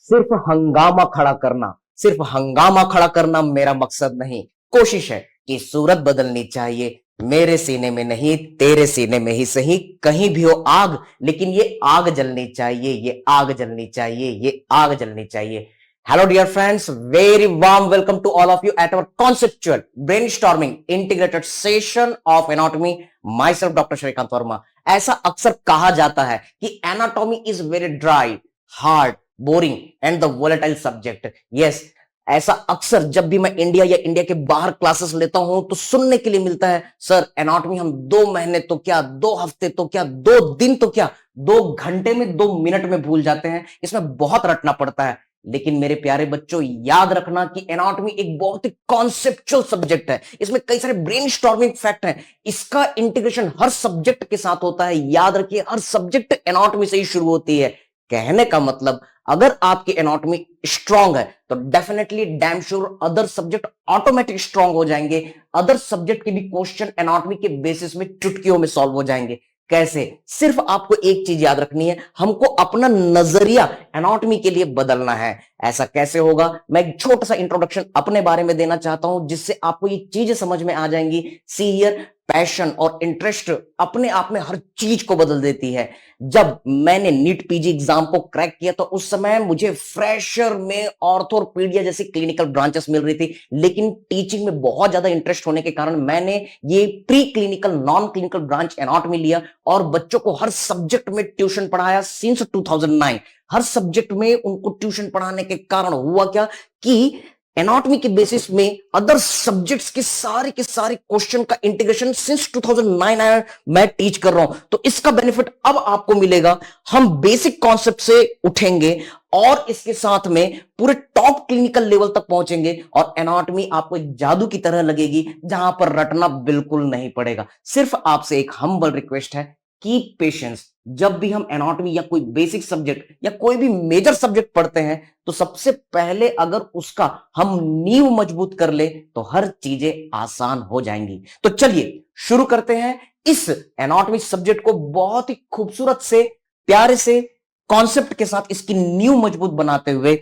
सिर्फ हंगामा खड़ा करना, सिर्फ हंगामा खड़ा करना मेरा मकसद नहीं। कोशिश है कि सूरत बदलनी चाहिए, मेरे सीने में नहीं तेरे सीने में ही सही। कहीं भी हो आग, लेकिन ये आग जलनी चाहिए, ये आग जलनी चाहिए, ये आग जलनी चाहिए। Hello, dear friends. Very warm welcome to all of you at our conceptual brainstorming integrated session of anatomy. Myself, Dr. Shrikant Verma. ऐसा अक्सर कहा जाता है कि anatomy is very dry, hard, boring and the volatile subject. Yes, ऐसा अक्सर जब भी मैं इंडिया या इंडिया के बाहर क्लासेस लेता हूं तो सुनने के लिए मिलता है, सर एनाटॉमी हम 2 महीने तो क्या, 2 हफ्ते तो क्या, 2 दिन तो क्या, 2 घंटे में, 2 मिनट में भूल जाते हैं। इसमें बहुत रटना पड़ता है। लेकिन मेरे प्यारे बच्चों, याद रखना कि एनाटॉमी एक बहुत ही कॉन्सेप्चुअल सब्जेक्ट है। इसमें कई सारे ब्रेनस्टॉर्मिंग फैक्ट हैं। इसका इंटीग्रेशन हर सब्जेक्ट के साथ होता है। याद रखिए, हर सब्जेक्ट एनाटॉमी से ही शुरू होती है। कहने का मतलब, अगर आपकी एनाटॉमी स्ट्रांग है तो definitely damn sure other subject automatic strong हो जाएंगे। अदर सब्जेक्ट के भी क्वेश्चन एनाटॉमी के बेसिस में चुटकियों में सॉल्व हो जाएंगे। कैसे? सिर्फ आपको एक चीज याद रखनी है, हमको अपना नजरिया एनाटॉमी के लिए बदलना है। ऐसा कैसे होगा? मैं एक छोटा सा इंट्रोडक्शन अपने बारे में देना चाहता हूं, जिससे आपको ये चीजें समझ में आ जाएंगी। सी हियर, पैशन और इंटरेस्ट अपने आप में हर चीज को बदल देती है। जब मैंने नीट पीजी एग्जाम को क्रैक किया तो उस समय मुझे फ्रेशर में ऑर्थो और पीडिया जैसी क्लिनिकल ब्रांचेस मिल रही थी, लेकिन टीचिंग में बहुत ज्यादा इंटरेस्ट होने के कारण मैंने ये pre clinical non clinical branch anatomy लिया और बच्चों को हर सब्जेक्ट में ट्यूशन पढ़ाया सिंस 2009। हर सब्जेक्ट में उनको ट्यूशन पढ़ाने के कारण हुआ क्या कि एनाटॉमी के बेसिस में अदर सब्जेक्ट्स के सारे क्वेश्चन का इंटीग्रेशन सिंस 2009 मैं टीच कर रहा हूं। तो इसका बेनिफिट अब आपको मिलेगा। हम बेसिक कॉन्सेप्ट से उठेंगे और इसके साथ में पूरे टॉप क्लिनिकल लेवल तक पहुंचेंगे और एनाटॉमी आपको एक जादू की तरह लगेगी, जहां पर रटना बिल्कुल नहीं पड़ेगा। सिर्फ आपसे एक हम्बल रिक्वेस्ट है, कीप पेशेंस। जब भी हम एनाटॉमी या कोई बेसिक सब्जेक्ट या कोई भी मेजर सब्जेक्ट पढ़ते हैं तो सबसे पहले अगर उसका हम नींव मजबूत कर ले तो हर चीजें आसान हो जाएंगी। तो चलिए शुरू करते हैं। इस एनाटॉमी सब्जेक्ट को बहुत ही खूबसूरत से, प्यारे से कॉन्सेप्ट के साथ इसकी नींव मजबूत बनाते हुए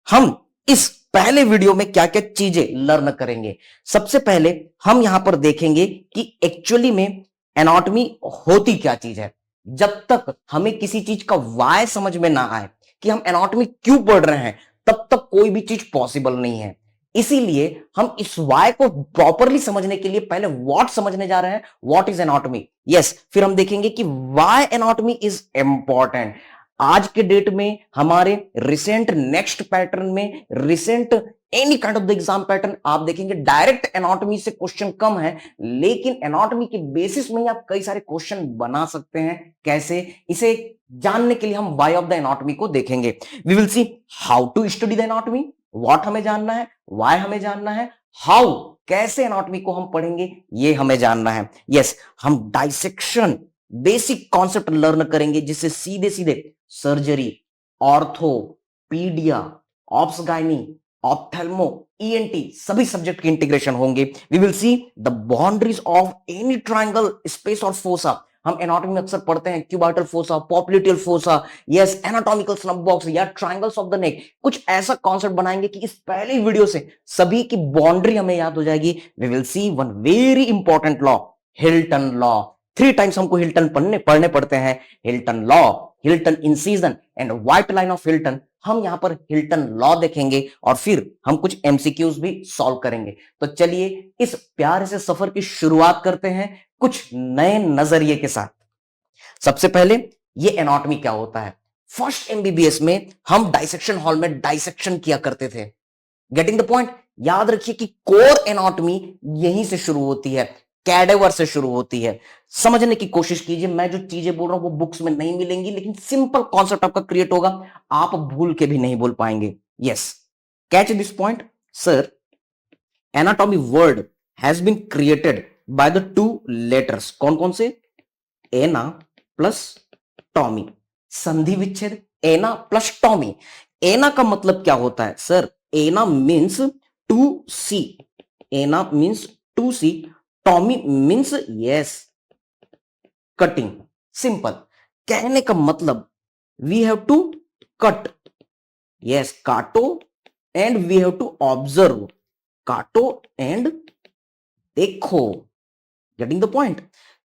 हम इस पहले वीडियो में क्या क्या चीजें लर्न करेंगे। सबसे पहले हम यहां पर देखेंगे कि एक्चुअली में एनाटॉमी होती क्या चीज है। जब तक हमें किसी चीज का वाय समझ में ना आए कि हम एनाटॉमी क्यों पढ़ रहे हैं, तब तक कोई भी चीज पॉसिबल नहीं है। इसीलिए हम इस वाय को प्रॉपरली समझने के लिए पहले व्हाट समझने जा रहे हैं, व्हाट इज एनाटॉमी। यस, फिर हम देखेंगे कि वाय एनाटॉमी इज इंपॉर्टेंट। आज के डेट में हमारे रिसेंट नेक्स्ट पैटर्न में, recent any kind of the exam pattern आप देखेंगे, डायरेक्ट एनाटॉमी से क्वेश्चन कम है, लेकिन एनाटॉमी के बेसिस में आप कई सारे क्वेश्चन बना सकते हैं। कैसे? इसे जानने के लिए हम वाई ऑफ द एनाटॉमी को देखेंगे। We will see how to study the anatomy. What हमें जानना है, वाई हमें जानना है, हाउ कैसे एनाटॉमी को हम पढ़ेंगे ये हमें जानना है। यस, हम डाइसेक्शन बेसिक कॉन्सेप्ट लर्न करेंगे, जिससे सीधे सीधे surgery, ortho, pedia, obs gynae, ophthalmo, ENT सभी सब्जेक्ट की इंटीग्रेशन होंगे। We will see the boundaries of any triangle, space और फोसा। हम एनाटॉमी में अक्सर पढ़ते हैं cubital fossa, popliteal fossa, yes, anatomical snuff box या ट्रायंगल्स ऑफ द नेक। कुछ ऐसा कॉन्सेप्ट बनाएंगे कि इस पहले वीडियो से सभी की बाउंड्री हमें याद हो जाएगी। We will see one very important law, Hilton law. 3 times हमको हिल्टन पढ़ने पड़ते हैं। Hilton law, Hilton incision and white line of Hilton. हम यहां पर हिल्टन लॉ देखेंगे और फिर हम कुछ एमसीक्यूज भी सॉल्व करेंगे। तो चलिए इस प्यारे से सफर की शुरुआत करते हैं कुछ नए नजरिए के साथ। सबसे पहले ये एनाटॉमी क्या होता है। फर्स्ट एमबीबीएस में हम डाइसेक्शन हॉल में डाइसेक्शन किया करते थे। Getting the point? याद रखिए कि कोर एनाटॉमी यहीं से शुरू होती है, कैडेवर से शुरू होती है। समझने की कोशिश कीजिए, मैं जो चीजें बोल रहा हूं वो बुक्स में नहीं मिलेंगी, लेकिन सिंपल कॉन्सेप्ट आपका क्रिएट होगा, आप भूल के भी नहीं बोल पाएंगे। Yes, catch this point. Sir, anatomy word has been created by the 2 letters. कौन कौन से? Ana plus tomy. संधि विच्छेद, एना प्लस टॉमी। एना का मतलब क्या होता है? Sir, ana means to see, ana means to see, tomy means yes cutting. Simple. कहने का मतलब we have to cut yes, काटो and we have to observe, काटो एंड देखो, गेटिंग द पॉइंट।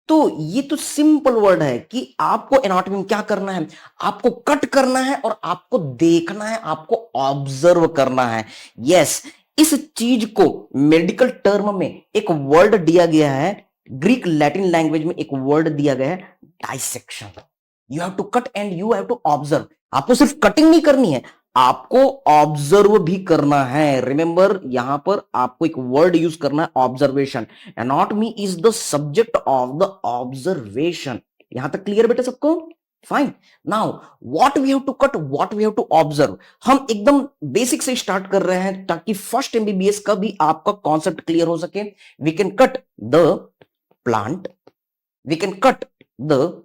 तो ये तो सिंपल वर्ड है कि आपको एनाटॉमी में क्या करना है, आपको कट करना है और आपको देखना है, आपको ऑब्जर्व करना है। यस, इस चीज को मेडिकल टर्म में एक वर्ड दिया गया है, ग्रीक लैटिन लैंग्वेज में एक वर्ड दिया गया है, dissection. You have to cut and you have to observe. आपको सिर्फ कटिंग नहीं करनी है, आपको ऑब्जर्व भी करना है। रिमेंबर, यहां पर आपको एक वर्ड यूज करना है, observation. Anatomy is the subject of the observation. यहां तक क्लियर बेटा सबको? Fine. Now what we have to cut, what we have to observe. हम एकदम बेसिक से स्टार्ट कर रहे हैं ताकि फर्स्ट एमबीबीएस का भी आपका कॉन्सेप्ट क्लियर हो सके। We can cut the plant, we can cut the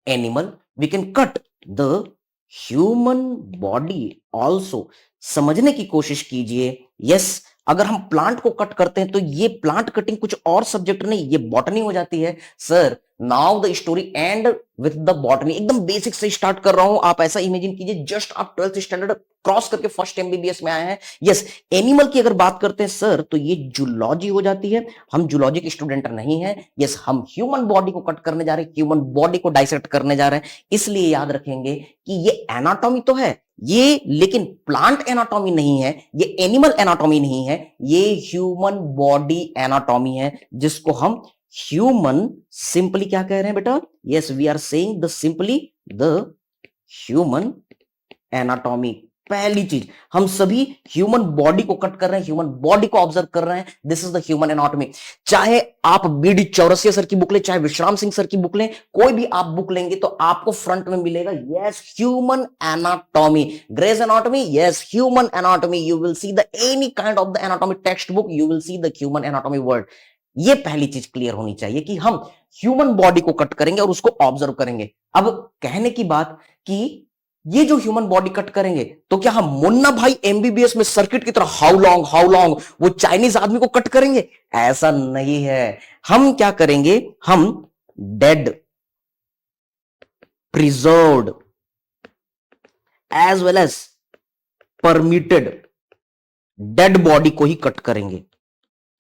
animal, we can cut the human body also. समझने की कोशिश कीजिए। यस, अगर हम प्लांट को कट करते हैं तो ये प्लांट कटिंग कुछ और सब्जेक्ट नहीं, ये बॉटनी हो जाती है। Sir, now the story and with the botany. एकदम बेसिक से स्टार्ट कर रहा हूं, आप ऐसा इमेजिन कीजिए जस्ट आप 12th स्टैंडर्ड क्रॉस करके फर्स्ट एमबीबीएस में आए हैं। यस, एनिमल की अगर बात करते हैं सर तो ये जूलॉजी हो जाती है। हम जूलॉजी के स्टूडेंट नहीं है। यस, हम ह्यूमन बॉडी को कट करने जा रहे हैं, ह्यूमन बॉडी को डाइसेक्ट करने जा रहे हैं। इसलिए याद रखेंगे कि ये एनाटॉमी तो है ये, लेकिन प्लांट एनाटॉमी नहीं है, ये एनिमल एनाटॉमी नहीं है, ये ह्यूमन बॉडी एनाटॉमी है, जिसको हम ह्यूमन सिंपली क्या कह रहे हैं बेटा? Yes, we are saying the simply the human anatomy. पहली चीज, हम सभी ह्यूमन बॉडी को कट कर रहे हैं, ह्यूमन बॉडी को ऑब्जर्व कर रहे हैं। This is the human anatomy. चाहे आप बीडी चौरसिया सर की बुक लें, चाहे विश्राम सिंह सर की बुक लें, कोई भी आप बुक लेंगे तो आपको फ्रंट में मिलेगा yes human anatomy, Gray's anatomy, yes human anatomy. You will see the any kind of the anatomy text book, you will see the human anatomy word. ये पहली चीज क्लियर होनी चाहिए कि हम ह्यूमन बॉडी को कट करेंगे और उसको ऑब्जर्व करेंगे। अब कहने की बात कि ये जो ह्यूमन बॉडी कट करेंगे तो क्या हम मुन्ना भाई एमबीबीएस में सर्किट की तरह हाउ लॉन्ग वो चाइनीज आदमी को कट करेंगे? ऐसा नहीं है। हम क्या करेंगे, हम dead, preserved as well as permitted dead body को ही कट करेंगे।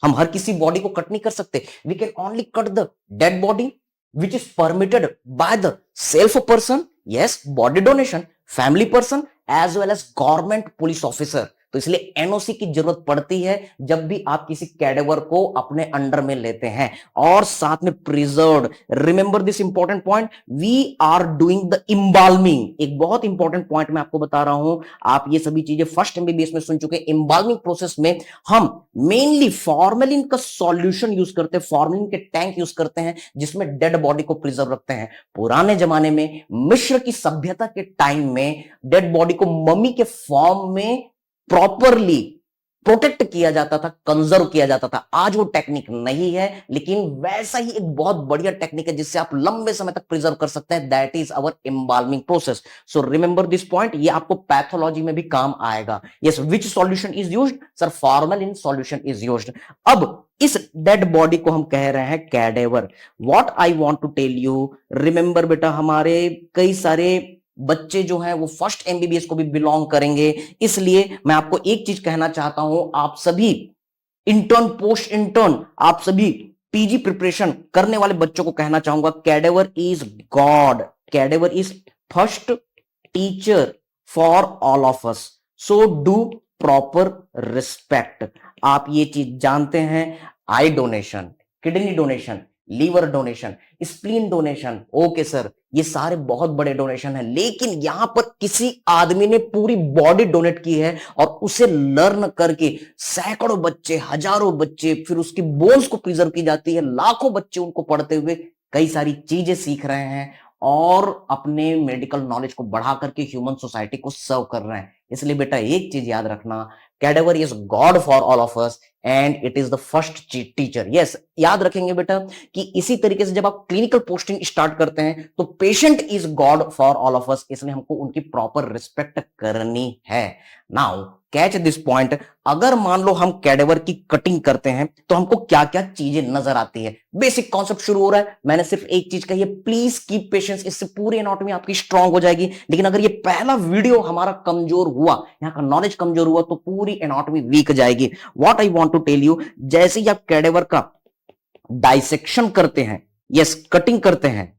हम हर किसी बॉडी को कट नहीं कर सकते। We can only cut the dead body which is permitted by the self person, yes, body donation, family person as well as government police officer। तो इसलिए एनओसी की जरूरत पड़ती है जब भी आप किसी कैडेवर को अपने अंडर में लेते हैं। और साथ में preserved, remember this important point, we are doing the embalming. एक बहुत इंपॉर्टेंट पॉइंट मैं आपको बता रहा हूं, आप ये सभी चीजें फर्स्ट एमबीबीएस में सुन चुके हैं। इम्बाल्मिंग प्रोसेस में हम मेनली फॉर्मेलिन का सॉल्यूशन यूज करते हैं, फॉर्मेलिन के टैंक यूज करते हैं जिसमें डेड बॉडी को प्रिजर्व रखते हैं। पुराने जमाने में मिस्र की सभ्यता के टाइम में डेड बॉडी को मम्मी के फॉर्म में प्रॉपरली प्रोटेक्ट किया जाता था, कंजर्व किया जाता था। आज वो टेक्निक नहीं है, लेकिन वैसा ही एक बहुत बढ़िया टेक्निक है जिससे आप लंबे समय तक प्रिजर्व कर सकते हैं। That is our embalming process. So remember this point, ये आपको पैथोलॉजी में भी काम आएगा। Yes, which solution is used? Sir, formalin solution is used. अब इस डेड बॉडी को हम कह रहे हैं cadaver. What I want to tell you, remember बेटा, हमारे कई सारे बच्चे जो हैं वो फर्स्ट एमबीबीएस को भी बिलोंग करेंगे, इसलिए मैं आपको एक चीज कहना चाहता हूं, आप सभी इंटर्न, पोस्ट इंटर्न, आप सभी पीजी प्रिपरेशन करने वाले बच्चों को कहना चाहूंगा, cadaver is god, cadaver is first teacher for all of us, so do proper respect. आप ये चीज जानते हैं, eye donation, kidney donation, liver donation, spleen donation, okay sir, ये सारे बहुत बड़े डोनेशन है, लेकिन यहां पर किसी आदमी ने पूरी बॉडी डोनेट की है और उसे लर्न करके सैकड़ों बच्चे, हजारों बच्चे, फिर उसकी बोन्स को प्रिजर्व की जाती है, लाखों बच्चे उनको पढ़ते हुए कई सारी चीजें सीख रहे हैं और अपने मेडिकल नॉलेज को बढ़ा करके ह्यूमन सोसाइटी को सर्व कर रहे हैं। इसलिए बेटा एक चीज याद रखना, cadaver is God for all of us and it is the first teacher. Yes, याद रखेंगे बेटा कि इसी तरीके से जब आप क्लिनिकल पोस्टिंग स्टार्ट करते हैं तो patient is God for all of अस, इसलिए हमको उनकी प्रॉपर रिस्पेक्ट करनी है। नाउ कैच दिस पॉइंट, अगर मान लो हम कैडेवर की कटिंग करते हैं तो हमको क्या क्या चीजें नजर आती है। बेसिक कॉन्सेप्ट शुरू हो रहा है, मैंने सिर्फ एक चीज कही है, प्लीज कीप पेशेंस, इससे पूरी एनाटॉमी आपकी स्ट्रांग हो जाएगी। लेकिन अगर ये पहला वीडियो हमारा कमजोर हुआ, यहाँ का नॉलेज कमजोर हुआ, तो पूरी एनाटॉमी वीक जाएगी। What I want to tell you, जैसे ही आप कैडेवर का डाइसेक्शन करते हैं, यस कटिंग करते हैं,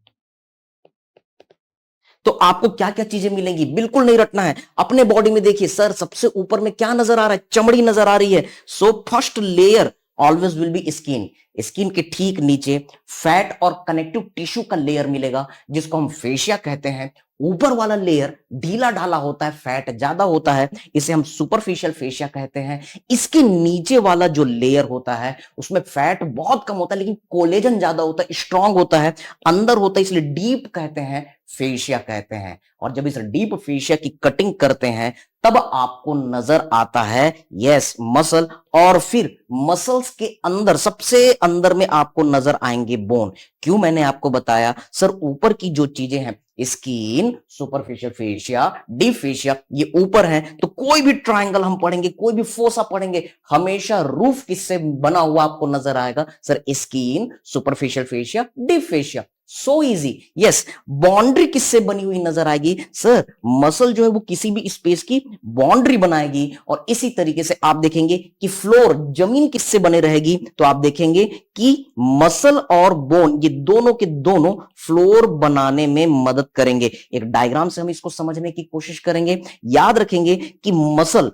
तो आपको क्या क्या चीजें मिलेंगी बिल्कुल नहीं रटना है। अपने बॉडी में देखिए, सर सबसे ऊपर में क्या नजर आ रहा है, चमड़ी नजर आ रही है। So first layer always will be skin, skin के ठीक नीचे फैट और कनेक्टिव टिश्यू का लेयर मिलेगा जिसको हम फेशिया कहते हैं। ऊपर वाला लेयर ढीला ढाला होता है, फैट ज्यादा होता है, इसे हम सुपरफिशियल फेशिया कहते हैं। इसके नीचे वाला जो लेयर होता है उसमें फैट बहुत कम होता है लेकिन कोलेजन ज्यादा होता है, स्ट्रांग होता है, अंदर होता है, इसलिए डीप कहते हैं, फेशिया कहते हैं। और जब इस डीप फेशिया की कटिंग करते हैं तब आपको नजर आता है यस मसल, और फिर मसल्स के अंदर सबसे अंदर में आपको नजर आएंगे बोन। क्यों मैंने आपको बताया, सर ऊपर की जो चीजें हैं, skin, superficial fascia, deep fascia, ये ऊपर है, तो कोई भी ट्रायंगल हम पढ़ेंगे, कोई भी फोसा पढ़ेंगे, हमेशा रूफ किससे बना हुआ आपको नजर आएगा, sir skin, superficial fascia, deep fascia. So easy, yes. Boundary किससे बनी हुई नजर आएगी, सर मसल जो है वो किसी भी स्पेस की बाउंड्री बनाएगी। और इसी तरीके से आप देखेंगे कि फ्लोर, जमीन किससे बने रहेगी, तो आप देखेंगे कि मसल और बोन ये दोनों के दोनों फ्लोर बनाने में मदद करेंगे। एक डायग्राम से हम इसको समझने की कोशिश करेंगे। याद रखेंगे कि muscle,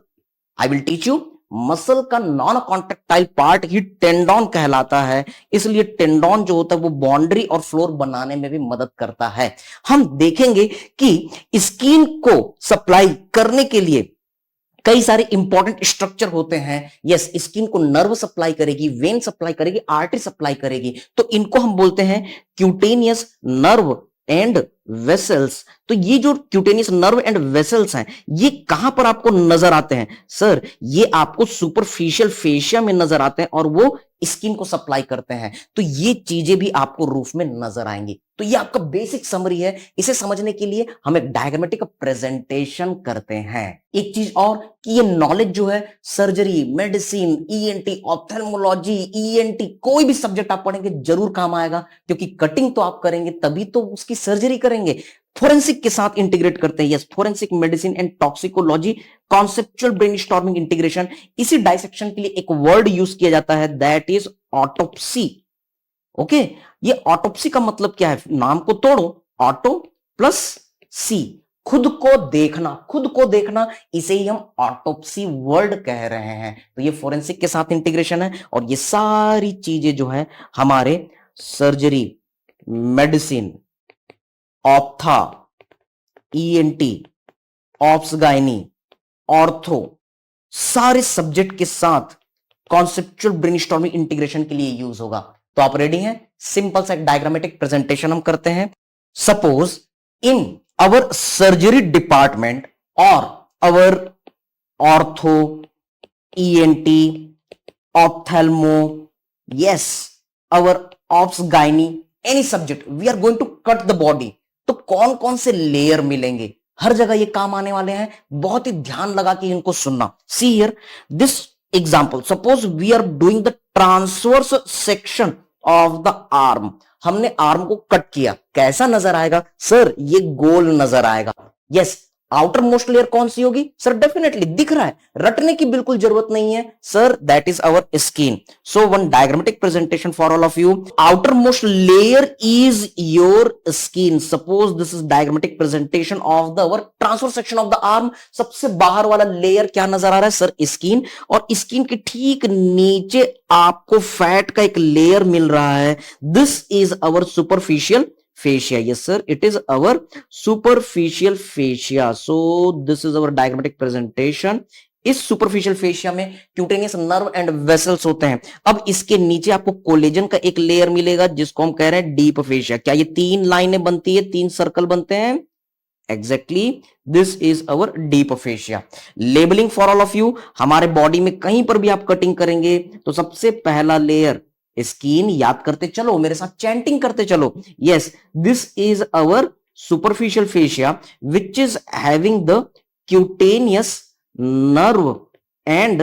I will teach you, muscle का नॉन कॉन्टेक्टाइल पार्ट ही टेंडोन कहलाता है, इसलिए टेंडोन जो होता है वो बाउंड्री और फ्लोर बनाने में भी मदद करता है। हम देखेंगे कि स्किन को सप्लाई करने के लिए कई सारे इंपॉर्टेंट स्ट्रक्चर होते हैं। यस, स्किन को नर्व सप्लाई करेगी, वेन सप्लाई करेगी, आर्टरी सप्लाई करेगी, तो इनको हम बोलते हैं क्यूटेनियस नर्व एंड वेसल्स। तो ये जो क्यूटेनियस नर्व एंड वेसल्स हैं, ये कहां पर आपको नजर आते हैं, सर ये आपको सुपरफिशियल फेशिया में नजर आते हैं और वो स्किन को सप्लाई करते हैं। तो ये चीजें भी आपको रूफ में नजर आएंगी। तो ये आपका बेसिक समरी है। इसे समझने के लिए हम एक डायग्रामेटिक प्रेजेंटेशन करते हैं। एक चीज और कि ये नॉलेज जो है surgery, medicine, ENT, ophthalmology, ENT, कोई भी सब्जेक्ट आप पढ़ेंगे जरूर काम आएगा, क्योंकि कटिंग तो आप करेंगे तभी तो उसकी सर्जरी करेंगे। फोरेंसिक के साथ इंटीग्रेट करते हैं, yes, forensic medicine and toxicology, conceptual brainstorming integration. इसी डाइसेक्शन के लिए एक वर्ड यूज किया जाता है, दैट इज ऑटोप्सी। ओके, ये ऑटोप्सी का मतलब क्या है, नाम को तोड़ो, ऑटो प्लस सी, खुद को देखना, खुद को देखना, इसे ही हम ऑटोप्सी वर्ड कह रहे हैं। तो ये फोरेंसिक के साथ इंटीग्रेशन है और ये सारी चीजें जो है हमारे surgery, medicine, ophtha, ENT, obs gynae, ortho, सारे सब्जेक्ट के साथ कॉन्सेप्चुअल ब्रेनस्टॉर्मिंग इंटीग्रेशन के लिए यूज होगा। तो आप रेडी हैं? सिंपल सा डायग्रामेटिक प्रेजेंटेशन हम करते हैं। Suppose in our surgery department और our ortho, ENT, ophthalmo, yes, our obs gynae, any subject, we are going to cut the body. तो कौन कौन से लेयर मिलेंगे, हर जगह ये काम आने वाले हैं, बहुत ही ध्यान लगा के इनको सुनना। See here this example, suppose we are doing the transverse section of the arm. हमने आर्म को कट किया, कैसा नजर आएगा, सर ये गोल नजर आएगा। यस, आउटर मोस्ट लेयर कौन सी होगी, सर डेफिनेटली दिख रहा है, रटने की बिल्कुल जरूरत नहीं है, sir that is our skin. So one diagrammatic presentation for all of you, outer most layer is your skin. Suppose this is diagrammatic presentation of the our transfer section of the arm. सबसे बाहर वाला layer क्या नजर आ रहा है, sir skin, और skin के ठीक नीचे आपको फैट का एक लेयर मिल रहा है, this is our superficial fascia. Yes sir, it is our superficial fascia. So this is our diagrammatic presentation. इस सुपरफिशियल फेशिया में क्यूटेनियस नर्व एंड वेसल्स होते हैं। अब इसके नीचे आपको कोलेजन का एक लेयर मिलेगा जिसको हम कह रहे हैं डीप फेशिया। क्या ये तीन लाइनें बनती है, तीन सर्कल बनते हैं, exactly this is our deep fascia. Labelling for all of you, हमारे बॉडी में कहीं पर भी आप कटिंग करेंगे तो सबसे पहला लेयर स्किन, याद करते चलो मेरे साथ, चैंटिंग करते चलो, yes this is our superficial fascia which is having the cutaneous nerve and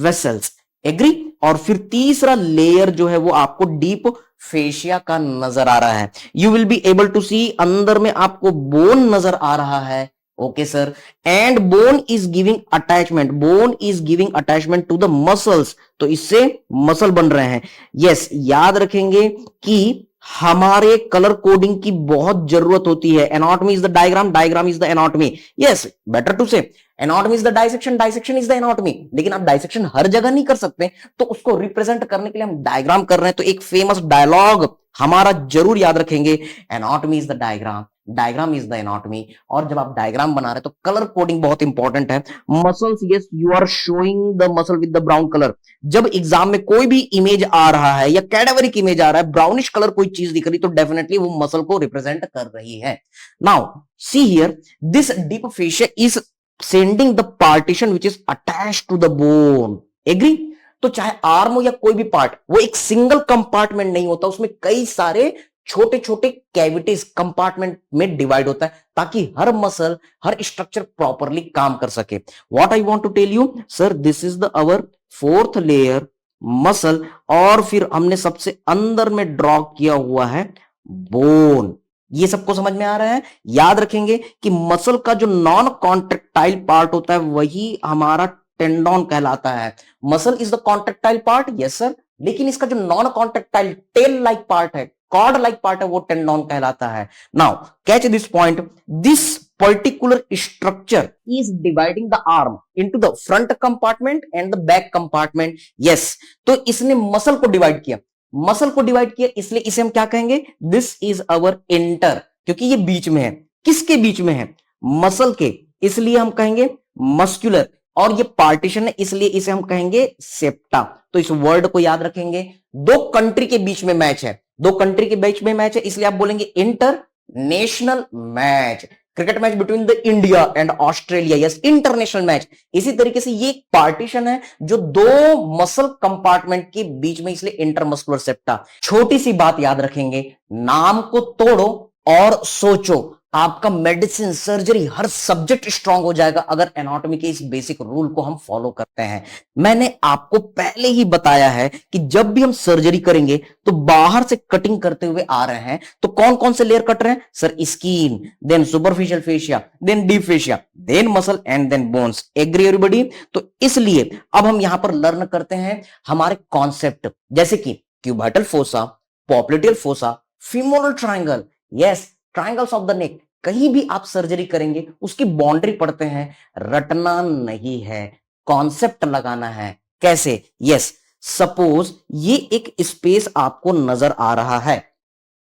vessels, agree. और फिर तीसरा लेयर जो है वो आपको डीप फेशिया का नजर आ रहा है। You will be able to see, अंदर में आपको बोन नजर आ रहा है, okay sir, and bone is giving attachment, bone is giving attachment to the muscles, तो इससे मसल बन रहे हैं। यस, याद रखेंगे कि हमारे कलर कोडिंग की बहुत जरूरत होती है। Anatomy is the diagram, diagram is the anatomy, yes better to say anatomy is the dissection, dissection is the anatomy. लेकिन आप डाइसेक्शन हर जगह नहीं कर सकते, तो उसको रिप्रेजेंट करने के लिए हम डायग्राम कर रहे हैं। तो एक फेमस डायलॉग हमारा जरूर याद रखेंगे, anatomy is the diagram, diagram is the anatomy. और जब आप डायग्राम बना रहे हैं तो कलर कोडिंग बहुत इंपॉर्टेंट है। Muscles, yes you are showing the muscle with the brown colour. जब एग्जाम में कोई भी इमेज आ रहा है या कैडेवरिक इमेज आ रहा है, ब्राउनिश कलर कोई चीज दिख रही, तो डेफिनेटली वो मसल को रिप्रेजेंट कर रही है। Now see here, this deep fascia is sending the partition which is attach to the bone, agree. तो चाहे आर्म हो या कोई भी पार्ट, वो एक सिंगल कंपार्टमेंट नहीं होता, उसमें कई सारे छोटे छोटे कैविटीज कंपार्टमेंट में डिवाइड होता है, ताकि हर मसल, हर स्ट्रक्चर प्रॉपरली काम कर सके। What I want to tell you sir, this is the our fourth layer muscle, और फिर हमने सबसे अंदर में ड्रॉ किया हुआ है बोन। ये सबको समझ में आ रहा है? याद रखेंगे कि मसल का जो नॉन कॉन्ट्रेक्टाइल पार्ट होता है वही हमारा टेंडोन कहलाता है। Muscle is the contractile part, yes sir, लेकिन इसका जो non contractile tail like part है, कॉर्ड लाइक पार्ट है, वो टेंडोन कहलाता है। Now catch this point, this particular structure is dividing the arm into the front compartment and the back compartment, yes. तो इसने मसल को डिवाइड किया, muscle को डिवाइड किया, इसलिए इसे हम क्या कहेंगे, दिस इज अवर इंटर, क्योंकि ये बीच में है। किसके बीच में है? मसल के, इसलिए हम कहेंगे मस्कुलर। और ये पार्टीशन है, इसलिए इसे हम कहेंगे सेप्टा। तो इस वर्ड को याद रखेंगे। दो कंट्री के बीच में मैच है, दो कंट्री के बीच में मैच है, इसलिए आप बोलेंगे inter national match, cricket match between the India and Australia, yes international match. इसी तरीके से ये पार्टीशन है जो दो मसल कंपार्टमेंट के बीच में, इसलिए इंटरमस्कुलर सेप्टा। छोटी सी बात याद रखेंगे, नाम को तोड़ो और सोचो, आपका मेडिसिन, सर्जरी, हर सब्जेक्ट स्ट्रांग हो जाएगा अगर एनाटॉमी के इस बेसिक रूल को हम फॉलो करते हैं। मैंने आपको पहले ही बताया है कि जब भी हम सर्जरी करेंगे तो बाहर से कटिंग करते हुए आ रहे हैं, तो कौन कौन से लेयर कट रहे हैं sir? Skin, then superficial fascia, then deep fascia, then muscle and then bones, agree everybody? तो इसलिए अब हम यहां पर लर्न करते हैं हमारे कॉन्सेप्ट, जैसे कि cubital fossa, popliteal fossa, femoral triangle, yes triangles of the नेक। कहीं भी आप सर्जरी करेंगे उसकी बाउंड्री पढ़ते हैं, रटना नहीं है, कॉन्सेप्ट लगाना है। कैसे? यस, सपोज ये एक स्पेस आपको नजर आ रहा है,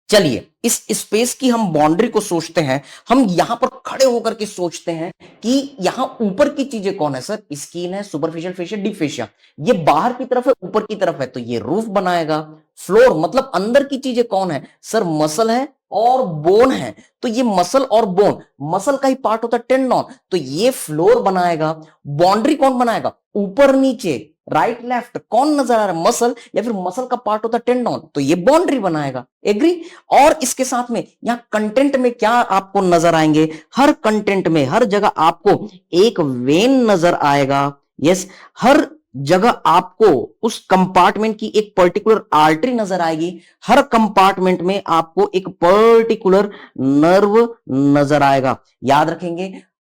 चलिए इस स्पेस की हम बाउंड्री को सोचते हैं, हम यहां पर खड़े होकर के सोचते हैं कि यहां ऊपर की चीजें कौन है सर? स्किन है, सुपरफिशियल फेशिया, डीप फेशिया। ये बाहर की तरफ है, ऊपर की तरफ है, तो ये रूफ बनाएगा। फ्लोर मतलब अंदर की चीजें कौन है सर? मसल है और बोन है, तो ये मसल और बोन, मसल का ही पार्ट होता है टेंडन, तो ये फ्लोर बनाएगा। बाउंड्री कौन बनाएगा? ऊपर नीचे, राइट लेफ्ट, कौन नजर आ रहा है? मसल, या फिर मसल का पार्ट होता है टेंडन, तो ये बाउंड्री बनाएगा, एग्री? और इसके साथ में यहां कंटेंट में क्या आपको नजर आएंगे? हर कंटेंट में, हर जगह आपको एक वेन नजर आएगा, यस, हर जगह आपको उस कंपार्टमेंट की एक पर्टिकुलर आर्टरी नजर आएगी, हर कंपार्टमेंट में आपको एक पर्टिकुलर नर्व नजर आएगा। याद रखेंगे,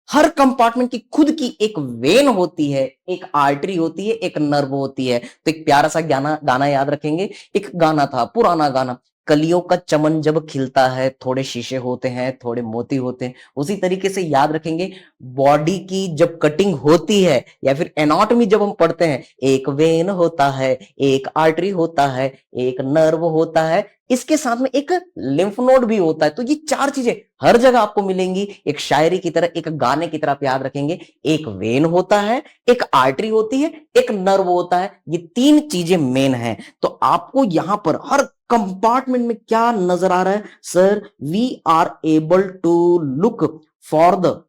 हर कंपार्टमेंट की खुद की एक वेन होती है, एक आर्टरी होती है, एक नर्व होती है। तो एक प्यारा सा गाना याद रखेंगे, एक गाना था, पुराना गाना, कलियों का चमन जब खिलता है, थोड़े शीशे होते हैं, थोड़े मोती होते हैं। उसी तरीके से याद रखेंगे, बॉडी की जब कटिंग होती है या फिर एनाटॉमी जब हम पढ़ते हैं, एक वेन होता है, एक आर्टरी होता है, एक नर्व होता है, इसके साथ में एक लिम्फ नोड भी होता है। तो ये चार चीजें हर जगह आपको मिलेंगी, एक शायरी की तरह, एक गाने की तरह आप याद रखेंगे। एक वेन होता है, एक आर्टरी होती है, एक नर्व होता है, ये तीन चीजें मेन हैं। तो आपको यहां पर हर कंपार्टमेंट में क्या नजर आ रहा है sir? We are able to look for the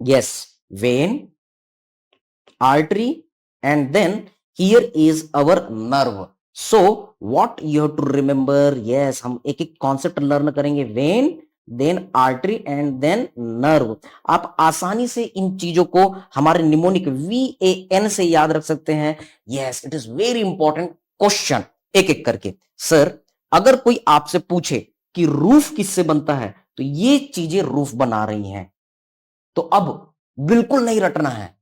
yes vein, artery, and then here is our nerve. So what you have to remember, yes हम एक एक कॉन्सेप्ट लर्न करेंगे, vein, then artery and then nerve. आप आसानी से इन चीजों को हमारे निमोनिक VAN से याद रख सकते हैं। Yes, it is very important question. एक एक करके सर, अगर कोई आपसे पूछे कि रूफ किससे बनता है, तो ये चीजें रूफ बना रही हैं। तो अब बिल्कुल नहीं रटना है,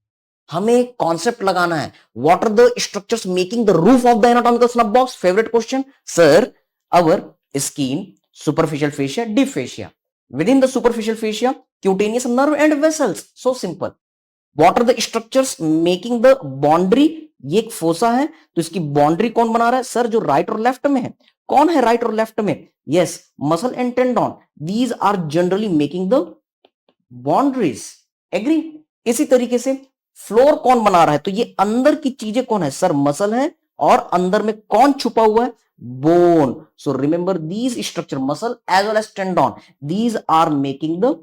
हमें कॉन्सेप्ट लगाना है। What are the structures making the roof of the anatomical snuff box? Favourite question sir, our skin, superficial fascia, deep fascia, within the superficial fascia cutaneous nerve and vessels. So simple. What are the structures making the boundary? ये एक fossa है, तो इसकी boundary कौन बना रहा है sir? जो राइट और लेफ्ट में है। कौन है राइट और लेफ्ट में? Yes, muscle and tendon. These are generally making the boundaries. Agree? इसी तरीके से फ्लोर कौन बना रहा है? तो ये अंदर की चीजें कौन है सर? मसल है, और अंदर में कौन छुपा हुआ है? Bone. So remember these structure, muscle as well as tendon, these are making the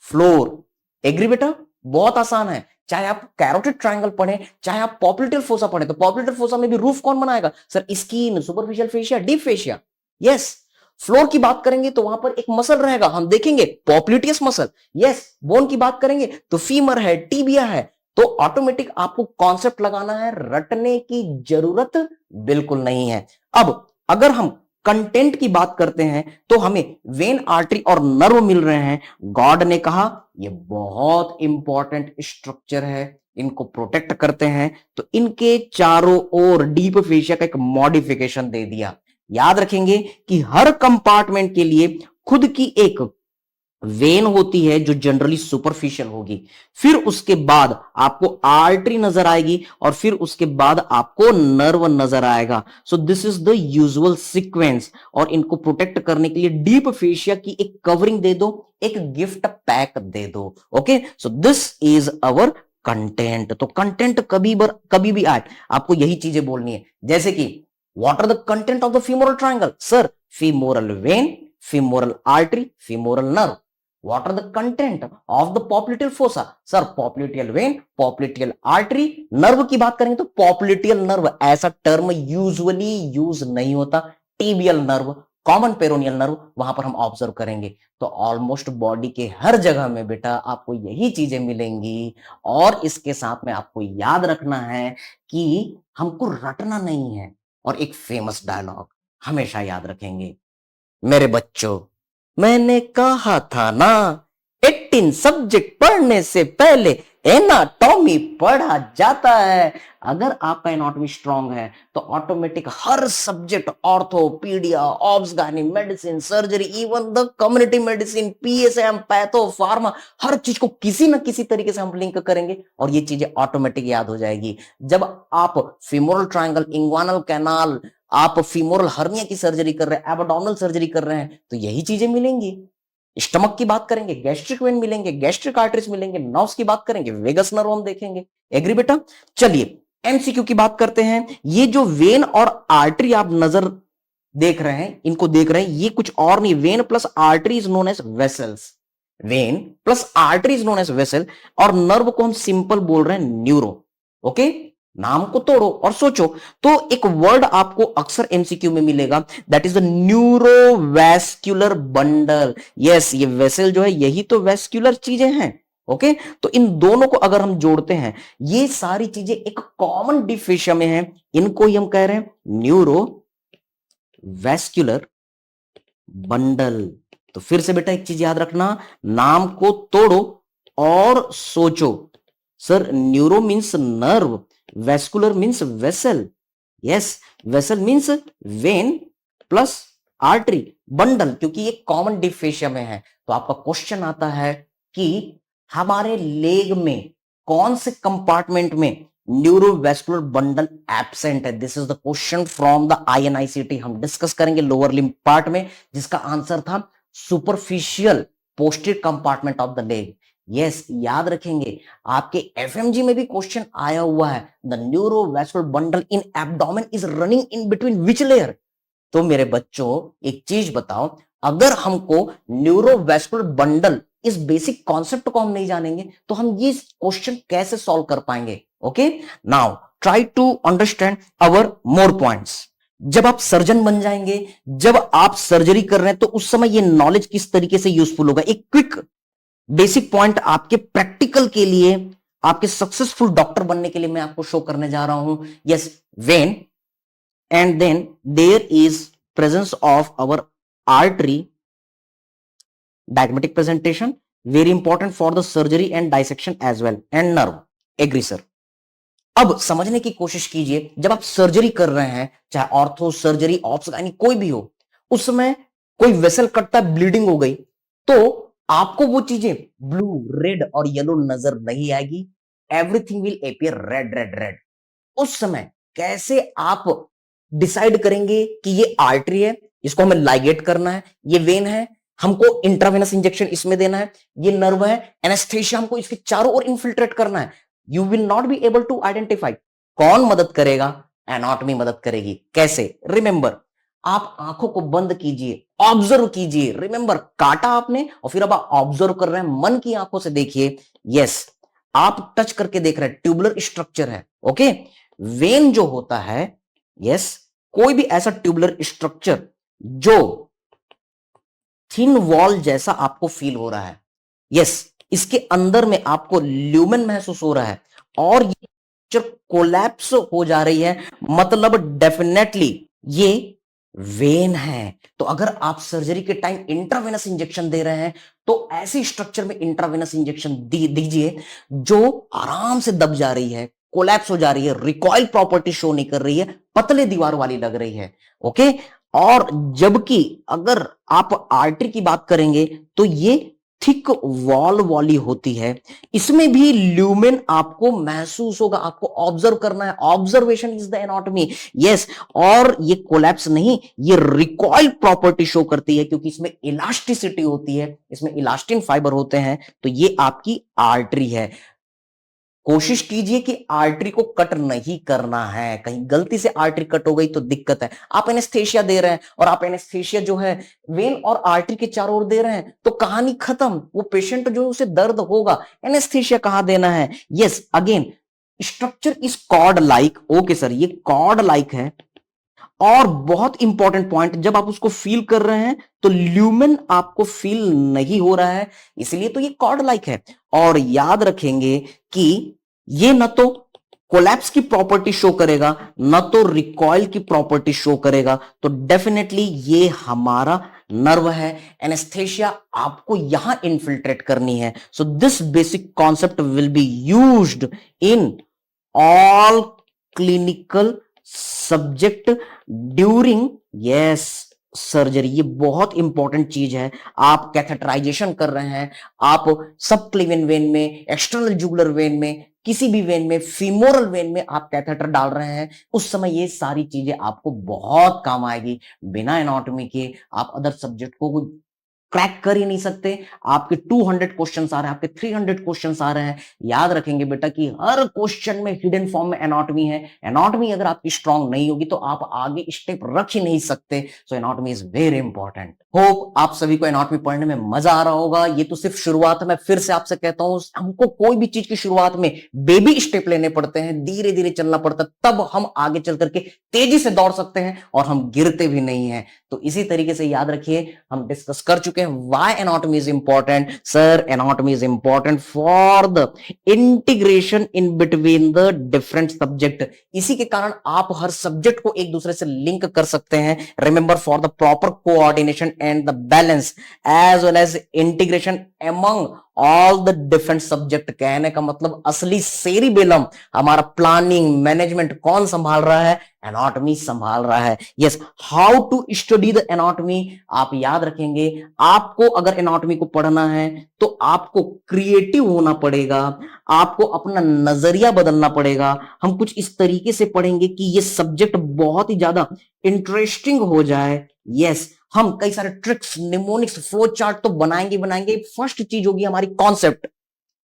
floor. Agree बेटा? बहुत आसान है। चाहे आप कैरोटिड ट्रायंगल पढ़े, चाहे आप पॉप्लिटेल फोसा पढ़े, तो पॉप्लिटेल फोसा में भी रूफ कौन बनाएगा sir? Skin, superficial fascia, deep fascia. Yes. Floor की बात करेंगे तो वहां पर एक मसल रहेगा, हम देखेंगे पॉप्लिटियस मसल। यस। बोन की बात करेंगे तो फीमर है, टीबिया है। तो ऑटोमेटिक आपको कॉन्सेप्ट लगाना है, रटने की जरूरत बिल्कुल नहीं है। अब अगर हम कंटेंट की बात करते हैं तो हमें वेन, आर्टरी और नर्व मिल रहे हैं। गॉड ने कहा ये बहुत इंपॉर्टेंट स्ट्रक्चर है, इनको प्रोटेक्ट करते हैं, तो इनके चारों ओर डीप फेशिया का एक मॉडिफिकेशन दे दिया। याद रखेंगे कि हर कंपार्टमेंट के लिए खुद की एक वेन होती है जो जनरली सुपरफिशियल होगी, फिर उसके बाद आपको आर्टरी नजर आएगी, और फिर उसके बाद आपको नर्व नजर आएगा। So this is the usual sequence. और इनको प्रोटेक्ट करने के लिए डीप फेशिया की एक कवरिंग दे दो, एक गिफ्ट पैक दे दो। Okay, so this is our content. तो कंटेंट कभी भी आए आपको यही चीजें बोलनी है, जैसे कि what are the content of the femoral triangle sir? Femoral vein, femoral artery, femoral nerve. What are the content of the popliteal fossa? Sir popliteal vein, popliteal artery, nerve की बात करेंगे तो popliteal नर्व, ऐसा term usually use नहीं होता। Tibial nerve, common peroneal nerve, वहां पर हम ऑब्जर्व करेंगे। तो ऑलमोस्ट बॉडी के हर जगह में बेटा आपको यही चीजें मिलेंगी। और इसके साथ में आपको याद रखना है कि हमको रटना नहीं है। और एक फेमस डायलॉग हमेशा याद रखेंगे, मेरे बच्चों मैंने कहा था ना 18 सब्जेक्ट पढ़ने से पहले एनाटॉमी पढ़ा जाता है। अगर आपका एनाटॉमी स्ट्रांग है तो ऑटोमेटिक हर subject, orthopaedia, obs gynae, medicine, surgery, even the community medicine, PSM, patho, pharma, हर चीज को किसी ना किसी तरीके से हम लिंक करेंगे और ये चीजें ऑटोमेटिक याद हो जाएगी। जब आप फीमोरल ट्रायंगल, इंग्वानल कैनाल, आप फीमोरल हर्निया की सर्जरी कर रहे हैं, एबडोमिनल सर्जरी कर रहे हैं, तो यही चीजें मिलेंगी। स्टमक की बात करेंगे, गैस्ट्रिक वेन मिलेंगे, गैस्ट्रिक आर्टरीज मिलेंगे, नर्व्स की बात करेंगे, वेगस नर्व हम देखेंगे। एग्री बेटा? चलिए MCQ की बात करते हैं। ये जो वेन और आर्टरी आप नजर देख रहे हैं, इनको देख रहे हैं, ये कुछ और नहीं, vein plus artery is known as vessels. Vein plus artery is known as vessel, और नर्व को हम सिंपल बोल रहे हैं न्यूरो। ओके, नाम को तोड़ो और सोचो। तो एक वर्ड आपको अक्सर MCQ में मिलेगा, that is the neurovascular bundle. Yes, ये वेसल जो है यही तो वैस्कुलर चीजें हैं। ओके, तो इन दोनों को अगर हम जोड़ते हैं, ये सारी चीजें एक कॉमन डिफिशिया में है, इनको ही हम कह रहे हैं न्यूरो वैस्कुलर बंडल। तो फिर से बेटा एक चीज याद रखना, नाम को तोड़ो और सोचो। Sir neuro means nerve, vascular means vessel. Yes, vessel means when plus artery, bundle क्योंकि ये कॉमन डिफेशिया में है। तो आपका क्वेश्चन आता है कि हमारे लेग में कौन से कंपार्टमेंट में न्यूरोवेस्कुलर बंडल एब्सेंट है। This is the question from the INICT। हम डिस्कस करेंगे लोअर लिम्ब पार्ट में, जिसका आंसर था superficial posterior compartment of the leg. Yes, याद रखेंगे, आपके FMG में भी क्वेश्चन आया हुआ है, the neurovascular bundle in abdomen is running in between which layer. तो मेरे बच्चों एक चीज बताओ, अगर हमको न्यूरोवेस्कुलर बंडल इस बेसिक कॉन्सेप्ट को हम नहीं जानेंगे तो हम ये क्वेश्चन कैसे सॉल्व कर पाएंगे। Okay, now try to understand our more points. जब आप सर्जन बन जाएंगे, जब आप सर्जरी कर रहे हैं, तो उस समय ये नॉलेज किस तरीके से यूजफुल होगा। एक क्विक बेसिक पॉइंट आपके प्रैक्टिकल के लिए, आपके सक्सेसफुल डॉक्टर बनने के लिए मैं आपको शो करने जा रहा हूं। Yes, when and then there is presence of our artery, diagrammatic presentation, very important for the surgery and dissection as well, and nerve। Agree sir. अब समझने की कोशिश कीजिए, जब आप सर्जरी कर रहे हैं, चाहे ऑर्थो सर्जरी, ऑप्स, यानी कोई भी हो, उस समय कोई वेसल कटता है, ब्लीडिंग हो गई, तो आपको वो चीजें ब्लू, रेड और येलो नजर नहीं आएगी। Everything will appear red red red. उस समय कैसे आप डिसाइड करेंगे कि ये आर्टरी है, इसको हमें लाइगेट करना है, ये वेन है, हमको इंट्रावेनस इंजेक्शन इसमें देना है, ये नर्व है, एनेस्थेशिया हमको इसके चारों ओर इन्फिल्ट्रेट करना है। You will not be able to identify. कौन मदद करेगा? एनाटॉमी मदद करेगी। कैसे? रिमेंबर, आप आंखों को बंद कीजिए, ऑब्जर्व कीजिए। रिमेंबर, काटा आपने और फिर अब आप ऑब्जर्व कर रहे हैं, मन की आंखों से देखिए। यस, आप टच करके देख रहे हैं, ट्यूबुलर स्ट्रक्चर है। ओके, वेन जो होता है, यस, कोई भी ऐसा ट्यूबुलर स्ट्रक्चर जो थिन वॉल जैसा आपको फील हो रहा है, यस, इसके अंदर में आपको ल्यूमेन महसूस हो रहा है और ये स्ट्रक्चर कोलैप्स हो जा रही है, मतलब डेफिनेटली ये वेन है। तो अगर आप सर्जरी के टाइम इंट्रावेनस इंजेक्शन दे रहे हैं, तो ऐसे स्ट्रक्चर में इंट्रावेनस इंजेक्शन दीजिए जो आराम से दब जा रही है, कोलैप्स हो जा रही है, रिकॉइल प्रॉपर्टी शो नहीं कर रही है, पतले दीवार वाली लग रही है। ओके, और जबकि अगर आप आर्टरी की बात करेंगे तो ये थिक वॉल वाली होती है, इसमें भी ल्यूमेन आपको महसूस होगा, आपको ऑब्जर्व करना है। Observation is the anatomy. Yes, और ये कोलैप्स नहीं, ये रिकॉइल प्रॉपर्टी शो करती है, क्योंकि इसमें इलास्टिसिटी होती है, इसमें इलास्टिन फाइबर होते हैं। तो ये आपकी आर्टरी है। कोशिश कीजिए कि आर्टरी को कट नहीं करना है, कहीं गलती से आर्टरी कट हो गई तो दिक्कत है। आप एनेस्थेशिया दे रहे हैं और आप एनेस्थेशिया जो है वेन और आर्टरी के चारों ओर दे रहे हैं, तो कहानी खत्म। वो पेशेंट जो उसे दर्द होगा, एनेस्थेशिया कहां देना है। Yes, again structure is cord like. Okay sir, ये कॉर्ड लाइक है। और बहुत इंपॉर्टेंट पॉइंट, जब आप उसको फील कर रहे हैं तो ल्यूमेन आपको फील नहीं हो रहा है, इसलिए तो ये कॉर्ड लाइक है। और याद रखेंगे कि ये न तो कोलैप्स की प्रॉपर्टी शो करेगा, न तो रिकॉइल की प्रॉपर्टी शो करेगा। तो डेफिनेटली ये हमारा नर्व है। एनेस्थेशिया आपको यहां इन्फिल्ट्रेट करनी है। So this basic concept will be used in all clinical subject during yes surgery. ये बहुत इंपॉर्टेंट चीज है। आप कैथेटराइजेशन कर रहे हैं, आप सब क्लीवन वेन में, एक्सटर्नल जुगुलर वेन में, किसी भी वेन में, फीमोरल वेन में आप कैथेटर डाल रहे हैं, उस समय ये सारी चीजें आपको बहुत काम आएगी। बिना एनाटॉमी के आप अदर सब्जेक्ट को क्रैक कर ही नहीं सकते। आपके 200 क्वेश्चंस आ रहे हैं, आपके 300 क्वेश्चंस आ रहे हैं। याद रखेंगे बेटा कि हर क्वेश्चन में हिडन फॉर्म में एनाटॉमी है। एनाटॉमी अगर आपकी स्ट्रांग नहीं होगी तो आप आगे स्टेप रख ही नहीं सकते। So anatomy is very important. Hope आप सभी को एनाटॉमी पढ़ने में मजा आ रहा होगा। ये तो सिर्फ शुरुआत है। मैं फिर से आपसे कहता हूं, हमको कोई भी चीज की शुरुआत में बेबी स्टेप लेने पड़ते हैं, धीरे धीरे चलना पड़ता है, तब हम आगे चल करके तेजी से दौड़ सकते हैं और हम गिरते भी नहीं है। तो इसी तरीके से याद रखिए, हम डिस्कस कर चुके हैं why anatomy is important. Sir, anatomy is important for the integration in between the different subject. इसी के कारण आप हर सब्जेक्ट को एक दूसरे से लिंक कर सकते हैं। Remember, for the proper coordination and the balance as well as integration among all the different subject. कहने का मतलब असली सेरिबेलम हमारा प्लानिंग मैनेजमेंट कौन संभाल रहा है? एनाटॉमी संभाल रहा है। Yes, how to study the anatomy, आप याद रखेंगे, आपको अगर एनाटॉमी को पढ़ना है तो आपको क्रिएटिव होना पड़ेगा, आपको अपना नजरिया बदलना पड़ेगा। हम कुछ इस तरीके से पढ़ेंगे कि ये सब्जेक्ट बहुत ही ज्यादा इंटरेस्टिंग हो जाए। यस, हम कई सारे ट्रिक्स, निमोनिक्स, फ्लो चार्ट तो बनाएंगे। फर्स्ट चीज होगी हमारी कॉन्सेप्ट,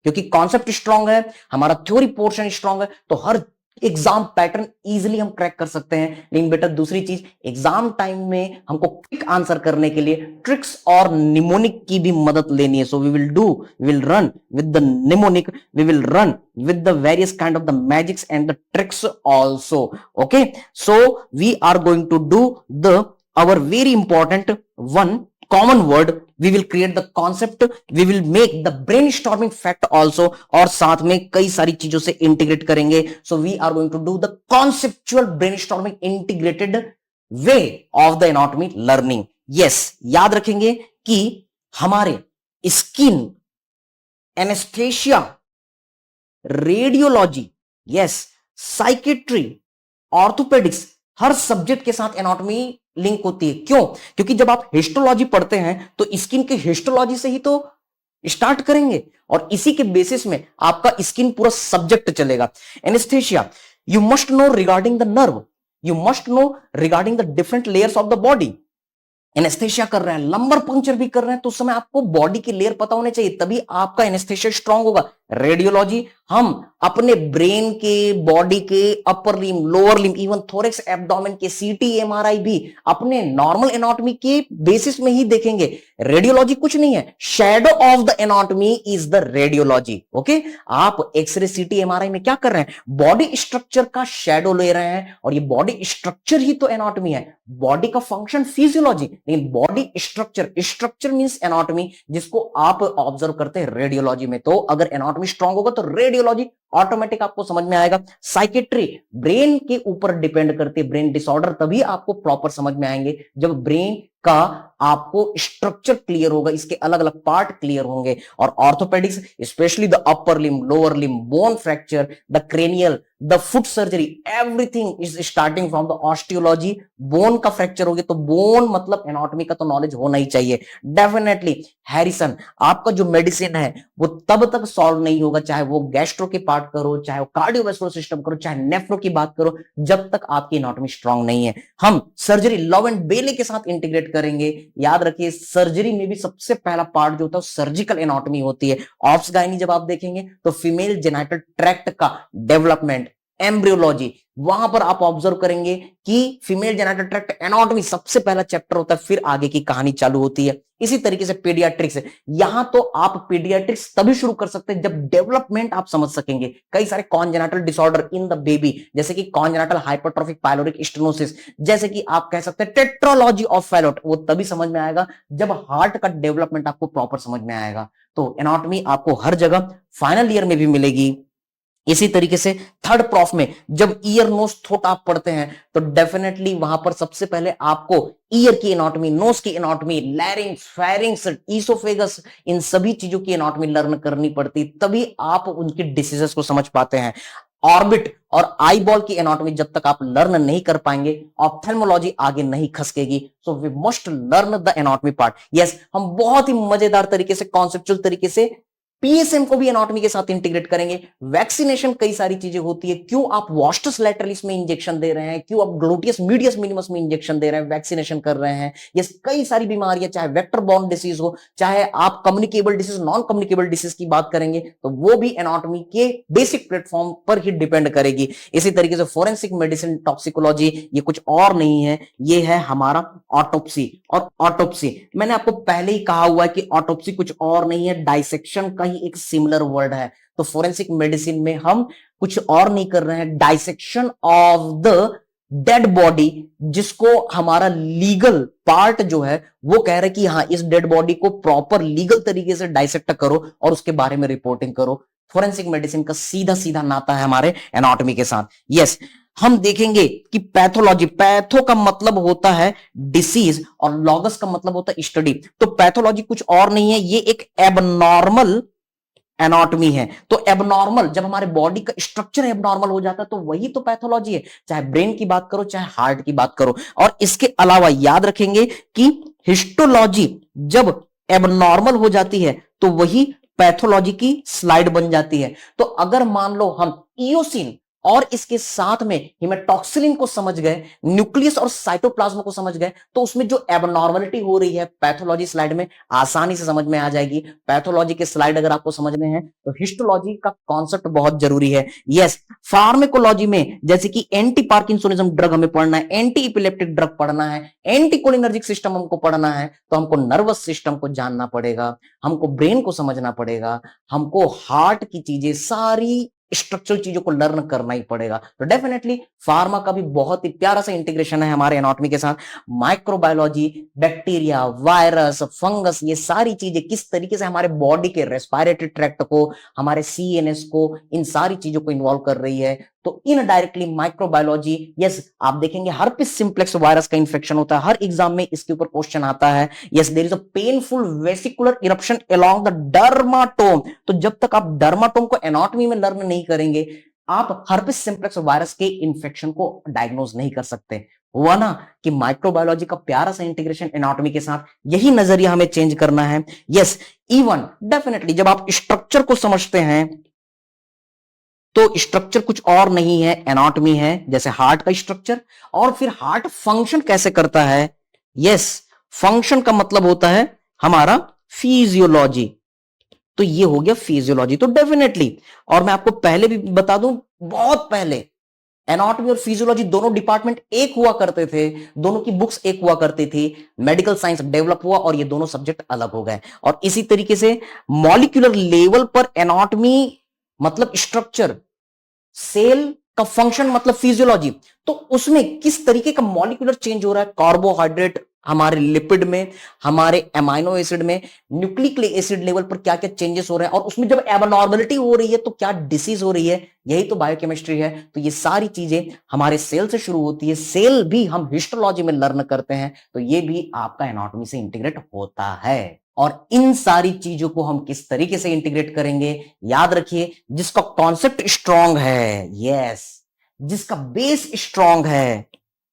क्योंकि कॉन्सेप्ट स्ट्रांग है, हमारा थ्योरी पोर्शन स्ट्रांग है, तो हर एग्जाम पैटर्न इजीली हम क्रैक कर सकते हैं। लेकिन बेटा दूसरी चीज, एग्जाम टाइम में हमको क्विक आंसर करने के लिए ट्रिक्स और निमोनिक की भी मदद लेनी है। So we will run with the mnemonic, we will run with the various kind of the magics and the tricks also. Okay, so we are going to do the our very important one common word. We will create the concept, we will make the brainstorming fact also, और साथ में कई सारी चीजों से integrate करेंगे। So we are going to do the conceptual brainstorming integrated way of the anatomy learning. Yes, याद रखेंगे कि हमारे skin, anaesthesia, radiology, yes, psychiatry, orthopaedics, हर सब्जेक्ट के साथ एनाटॉमी लिंक होती है। क्यों? क्योंकि जब आप हिस्टोलॉजी पढ़ते हैं तो स्किन के हिस्टोलॉजी से ही तो स्टार्ट करेंगे, और इसी के बेसिस में आपका स्किन पूरा सब्जेक्ट चलेगा। Anaesthesia, you must know regarding the nerve, you must know regarding the different layers of the body. Anaesthesia कर रहे हैं, लंबर पंक्चर भी कर रहे हैं, तो उस समय आपको बॉडी की लेयर पता होने चाहिए, तभी आपका एनेस्थेशिया स्ट्रांग होगा। रेडियोलॉजी, हम अपने ब्रेन के, बॉडी के upper limb, lower limb, even thorax, abdomen के सीटी, एमआरआई भी अपने नॉर्मल एनाटॉमी के बेसिस में ही देखेंगे। रेडियोलॉजी कुछ नहीं है, shadow of the anatomy is the radiology. Okay, आप एक्सरे, सीटी, एमआरआई में क्या कर रहे हैं? बॉडी स्ट्रक्चर का शैडो ले रहे हैं, और ये बॉडी स्ट्रक्चर ही तो एनाटॉमी है। बॉडी का फंक्शन फिजियोलॉजी, लेकिन body structure, structure means anatomy, जिसको आप ऑब्जर्व करते हैं रेडियोलॉजी में। तो अगर एनाटॉमी स्ट्रांग होगा तो रेडियोलॉजी ऑटोमेटिक आपको समझ में आएगा। साइकेट्री ब्रेन के ऊपर डिपेंड करती है, ब्रेन डिसऑर्डर तभी आपको प्रॉपर समझ में आएंगे जब ब्रेन का आपको स्ट्रक्चर क्लियर होगा, इसके अलग अलग पार्ट क्लियर होंगे। और orthopaedics, specially the upper limb, lower limb, bone fracture, the cranial, the foot surgery, everything is starting from the osteology. Bone का फ्रैक्चर हो गया तो बोन मतलब एनाटॉमी का तो नॉलेज होना ही चाहिए डेफिनेटली। हैरिसन, आपका जो मेडिसिन है वो तब तक सॉल्व नहीं होगा, चाहे वो गैस्ट्रो के पार्ट करो, चाहे वो कार्डियोवैस्कुलर सिस्टम करो, चाहे नेफ्रो की बात करो, जब तक आपकी एनाटॉमी स्ट्रांग नहीं है। हम सर्जरी लव एंड बेले के साथ इंटीग्रेट करेंगे। याद रखिए, सर्जरी में भी सबसे पहला पार्ट जो होता है सर्जिकल एनाटॉमी होती है। ऑप्स गायनी जब आप देखेंगे तो फीमेल जेनिटल ट्रैक्ट का डेवलपमेंट, एम्ब्रियोलॉजी, वहां पर आप ऑब्जर्व करेंगे कि फीमेल जेनिटल ट्रैक्ट एनाटॉमी सबसे पहला चैप्टर होता है, फिर आगे की कहानी चालू होती है। इसी तरीके से पीडियाट्रिक्स है, यहां तो आप पीडियाट्रिक्स तभी शुरू कर सकते हैं जब डेवलपमेंट आप समझ सकेंगे। कई सारे congenital disorder in the baby, जैसे कि कॉन्जेनिटल हाइपरट्रोफिक पाइलोरिक स्टेनोसिस, जैसे कि आप कह सकते हैं टेट्रोलॉजी ऑफ फैलोट, वो तभी समझ में आएगा जब हार्ट का डेवलपमेंट आपको प्रॉपर समझ में आएगा। तो एनाटॉमी आपको हर जगह फाइनल ईयर में भी मिलेगी। इसी तरीके से थर्ड प्रॉफ में जब ईयर, नोज, थ्रोट आप पढ़ते हैं तो डेफिनेटली वहां पर सबसे पहले आपको ईयर की एनाटॉमी, नोज की एनाटॉमी, लैरिंग्स, फेरिंग्स, ईसोफेगस, इन सभी चीजों की एनाटॉमी लर्न करनी पड़ती, तभी आप उनकी डिसीजेस को समझ पाते हैं। ऑर्बिट और आई बॉल की एनाटॉमी जब तक आप लर्न नहीं कर पाएंगे, ऑप्थेल्मोलॉजी आगे नहीं खसकेगी। So we must learn the anatomy part. Yes, हम बहुत ही मजेदार तरीके से, कॉन्सेप्चुअल तरीके से पीएसएम को भी एनाटॉमी के साथ इंटीग्रेट करेंगे। वैक्सीनेशन कई सारी चीजें होती है, क्यों आप वास्टस लैटरलिस में इंजेक्शन दे रहे हैं, क्यों आप ग्लूटियस मीडियस मिनिमस में इंजेक्शन दे रहे हैं, वैक्सीनेशन कर रहे हैं। ये कई सारी बीमारियां, चाहे वेक्टर बॉर्न डिसीज हो, चाहे आप communicable disease, non communicable disease की बात करेंगे, तो वो भी एनाटॉमी के बेसिक प्लेटफॉर्म पर ही डिपेंड करेगी। इसी तरीके से फोरेंसिक मेडिसिन, टॉक्सिकोलॉजी, ये कुछ और नहीं है, ये है हमारा ऑटोप्सी। और ऑटोप्सी मैंने आपको पहले ही कहा हुआ है कि ऑटोप्सी कुछ और नहीं है, डाइसेक्शन का ही एक सिमिलर वर्ड है। तो फोरेंसिक मेडिसिन में हम कुछ और नहीं कर रहे हैं, dissection of the dead body, जिसको हमारा लीगल पार्ट जो है वो कह रहे हैं कि हाँ, इस डेड बॉडी को प्रॉपर लीगल तरीके से डाइसेक्ट करो और उसके बारे में रिपोर्टिंग करो। फोरेंसिक मेडिसिन का सीधा सीधा नाता है हमारे एनाटॉमी के साथ। यस, हम देखेंगे कि पैथोलॉजी, पैथो का मतलब होता है डिसीज और लॉगस का मतलब होता है स्टडी। तो पैथोलॉजी कुछ और नहीं है, ये एक एबनॉर्मल एनाटॉमी है। तो एबनॉर्मल, जब हमारे बॉडी का स्ट्रक्चर एबनॉर्मल हो जाता है तो वही तो पैथोलॉजी है, चाहे ब्रेन की बात करो चाहे हार्ट की बात करो। और इसके अलावा याद रखेंगे कि हिस्टोलॉजी जब एबनॉर्मल हो जाती है तो वही पैथोलॉजी की स्लाइड बन जाती है। तो अगर मान लो हम इयोसिन और इसके साथ में हिमेटॉक्सिलिन को समझ गए, न्यूक्लियस और साइटोप्लाज्म को समझ गए, तो उसमें जो एबनॉर्मलिटी हो रही है पैथोलॉजी स्लाइड में आसानी से समझ में आ जाएगी। पैथोलॉजी के स्लाइड अगर आपको समझने हैं तो हिस्टोलॉजी का कॉन्सेप्ट बहुत जरूरी है। यस, फार्मेकोलॉजी में जैसे कि एंटी पार्किंसोनिज्म ड्रग हमें पढ़ना है, एंटी इपिलेप्टिक ड्रग पढ़ना है, एंटी कोलिनर्जिक सिस्टम हमको पढ़ना है, तो हमको नर्वस सिस्टम को जानना पड़ेगा, हमको ब्रेन को समझना पड़ेगा, हमको हार्ट की चीजें सारी स्ट्रक्चरल चीजों को लर्न करना ही पड़ेगा। तो डेफिनेटली फार्मा का भी बहुत ही प्यारा सा इंटीग्रेशन है हमारे एनाटॉमी के साथ। माइक्रोबायोलॉजी, बैक्टीरिया, वायरस, फंगस, ये सारी चीजें किस तरीके से हमारे बॉडी के रेस्पिरेटरी ट्रैक्ट को, हमारे सीएनएस को, इन सारी चीजों को इन्वॉल्व कर रही है। तो इनडायरेक्टली माइक्रोबायोलॉजी, यस, आप देखेंगे हर्पिस सिंप्लेक्स वायरस का इंफेक्शन होता है, हर एग्जाम में इसके ऊपर क्वेश्चन आता है। Yes, there is a painful vesicular eruption along the dermatome. तो जब तक आप डर्माटोम को एनाटॉमी में लर्न नहीं करेंगे, आप हर्पिस सिंप्लेक्स वायरस के इंफेक्शन को डायग्नोज नहीं कर सकते। हुआ ना कि माइक्रोबायोलॉजी का प्यारा सा इंटीग्रेशन एनाटॉमी के साथ, यही नजरिया हमें चेंज करना है। यस, इवन डेफिनेटली जब आप स्ट्रक्चर को समझते हैं तो स्ट्रक्चर कुछ और नहीं है, एनाटॉमी है, जैसे हार्ट का स्ट्रक्चर। और फिर हार्ट फंक्शन कैसे करता है? यस, फंक्शन का मतलब होता है हमारा फिजियोलॉजी। तो ये हो गया फिजियोलॉजी। तो डेफिनेटली, और मैं आपको पहले भी बता दूं, बहुत पहले एनाटॉमी और फिजियोलॉजी दोनों डिपार्टमेंट एक हुआ करते थे, दोनों की बुक्स एक हुआ करती थी। मेडिकल साइंस डेवलप हुआ और ये दोनों सब्जेक्ट अलग हो गए। और इसी तरीके से मॉलिक्यूलर लेवल पर एनाटॉमी मतलब स्ट्रक्चर, सेल का फंक्शन मतलब फिजियोलॉजी, तो उसमें किस तरीके का मॉलिक्यूलर चेंज हो रहा है, कार्बोहाइड्रेट, हमारे लिपिड में, हमारे एमाइनो एसिड में, न्यूक्लिक एसिड लेवल पर क्या क्या चेंजेस हो रहे हैं, और उसमें जब एबनॉर्मलिटी हो रही है तो क्या डिसीज हो रही है, यही तो बायोकेमिस्ट्री है। तो ये सारी चीजें हमारे सेल से शुरू होती है, सेल भी हम हिस्टोलॉजी में लर्न करते हैं, तो ये भी आपका एनाटॉमी से इंटीग्रेट होता है। और इन सारी चीजों को हम किस तरीके से इंटीग्रेट करेंगे, याद रखिए, जिसका कॉन्सेप्ट स्ट्रांग है, यस, जिसका बेस स्ट्रांग है,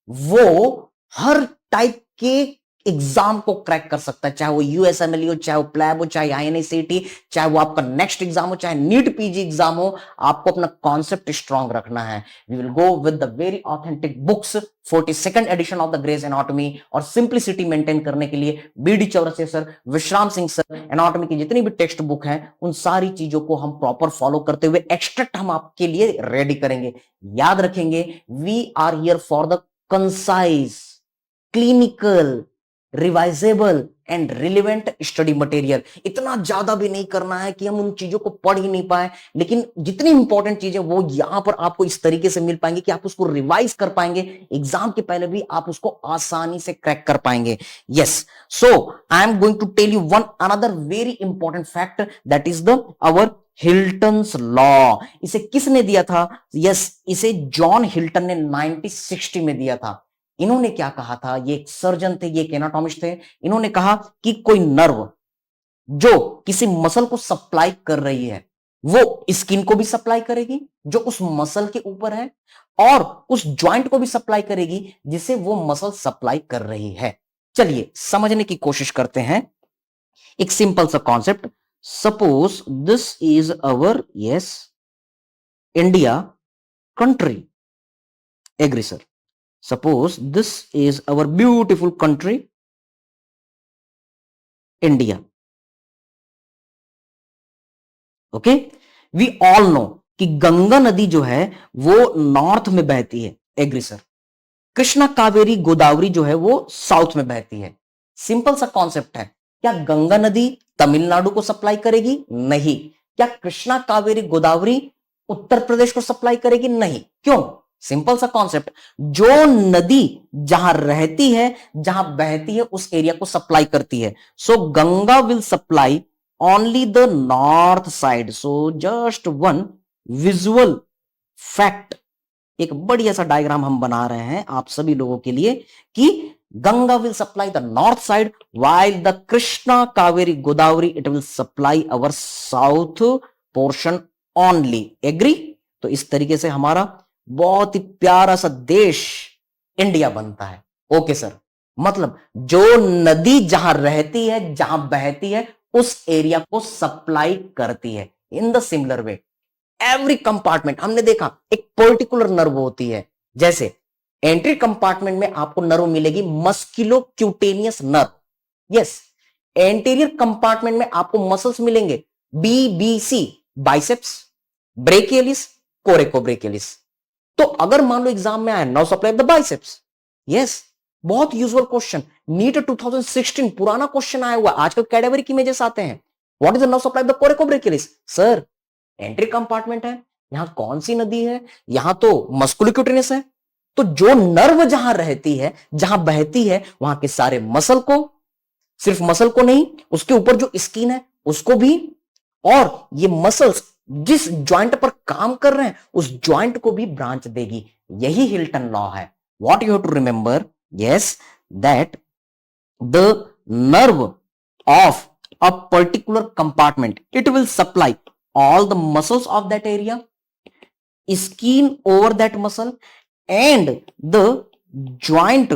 वो हर टाइप के एग्जाम को क्रैक कर सकता है, चाहे वो यूएसएमएल हो, चाहे वो प्लैब हो, चाहे आईएनएसईटी, चाहे वो आपका नेक्स्ट एग्जाम हो, चाहे नीट पीजी एग्जाम हो। आपको अपना कॉन्सेप्ट स्ट्रांग रखना है। We will go with the very authentic books, 42nd edition of the Gray's anatomy, और सिंप्लिसिटी मेंटेन करने के लिए बीडी चौरसिया सर, विश्राम सिंह सर, एनाटॉमी की जितनी भी टेक्स्ट बुक है उन सारी चीजों को हम प्रॉपर फॉलो करते हुए एक्सट्रैक्ट हम आपके लिए रेडी करेंगे। याद रखेंगे, we are here for the concise, clinical, revisable and relevant study material. इतना ज्यादा भी नहीं करना है कि हम उन चीजों को पढ़ ही नहीं पाए, लेकिन जितनी इंपॉर्टेंट चीजें वो यहां पर आपको इस तरीके से मिल पाएंगे कि आप उसको रिवाइज कर पाएंगे, एग्जाम के पहले भी आप उसको आसानी से क्रैक कर पाएंगे। Yes, so I am going to tell you one another very important fact, that is the our Hilton's law. इसे किसने दिया था? यस, इसे जॉन हिल्टन ने 1960 में दिया था। इन्होंने क्या कहा था? ये एक सर्जन थे, ये एक एनाटॉमिस्ट थे। इन्होंने कहा कि कोई नर्व जो किसी मसल को सप्लाई कर रही है, वो स्किन को भी सप्लाई करेगी जो उस मसल के ऊपर है, और उस जॉइंट को भी सप्लाई करेगी जिसे वो मसल सप्लाई कर रही है। चलिए समझने की कोशिश करते हैं एक सिंपल सा concept. Suppose this is our, yes, India country, agree sir. Suppose this is our beautiful country, India. Okay? We all know कि गंगा नदी जो है वो नॉर्थ में बहती है, एग्री सर। कृष्णा, कावेरी, गोदावरी जो है वो साउथ में बहती है। सिंपल सा कॉन्सेप्ट है। क्या गंगा नदी तमिलनाडु को सप्लाई करेगी? नहीं। क्या कृष्णा, कावेरी, गोदावरी उत्तर प्रदेश को सप्लाई करेगी? नहीं। क्यों? सिंपल सा कॉन्सेप्ट, जो नदी जहां रहती है, जहां बहती है, उस एरिया को सप्लाई करती है। So Ganga will supply only the north side. So just one visual fact, एक बढ़िया सा डायग्राम हम बना रहे हैं आप सभी लोगों के लिए कि Ganga will supply the north side, while the Krishna, Kaveri, Godavari, it will supply our south portion only. Agree? तो इस तरीके से हमारा बहुत ही प्यारा सा देश इंडिया बनता है। ओके सर, मतलब जो नदी जहां रहती है, जहां बहती है, उस एरिया को सप्लाई करती है। In the similar way every compartment, हमने देखा एक पर्टिकुलर नर्व होती है। जैसे एंट्री कंपार्टमेंट में आपको नर्व मिलेगी मस्कुलो cutaneous nerve. Yes, anterior compartment में आपको मसल्स मिलेंगे बीबीसी, बाइसेप्स, ब्रेकियलिस, कोरेकोब्रेकियलिस। तो अगर मान लो एग्जाम में आया now supply the biceps, yes, बहुत यूजुअल क्वेश्चन, नीट 2016 पुराना क्वेश्चन आया हुआ, आजकल कैडेवरिक इमेजेस आते हैं। What is the now supply the coracobrachialis? Sir entry compartment है, यहां कौन सी नदी है? यहां तो मस्कुलोक्यूटेनियस है। तो जो नर्व जहां रहती है, जहां बहती है, वहां के सारे मसल को, सिर्फ मसल को नहीं, उसके ऊपर जो स्किन है उसको भी, और ये मसल्स जिस ज्वाइंट पर काम कर रहे हैं उस ज्वाइंट को भी ब्रांच देगी। यही हिल्टन लॉ है। What you have to remember? Yes, that the nerve of a particular compartment, it will supply all the muscles of that area, skin over that muscle, and the joint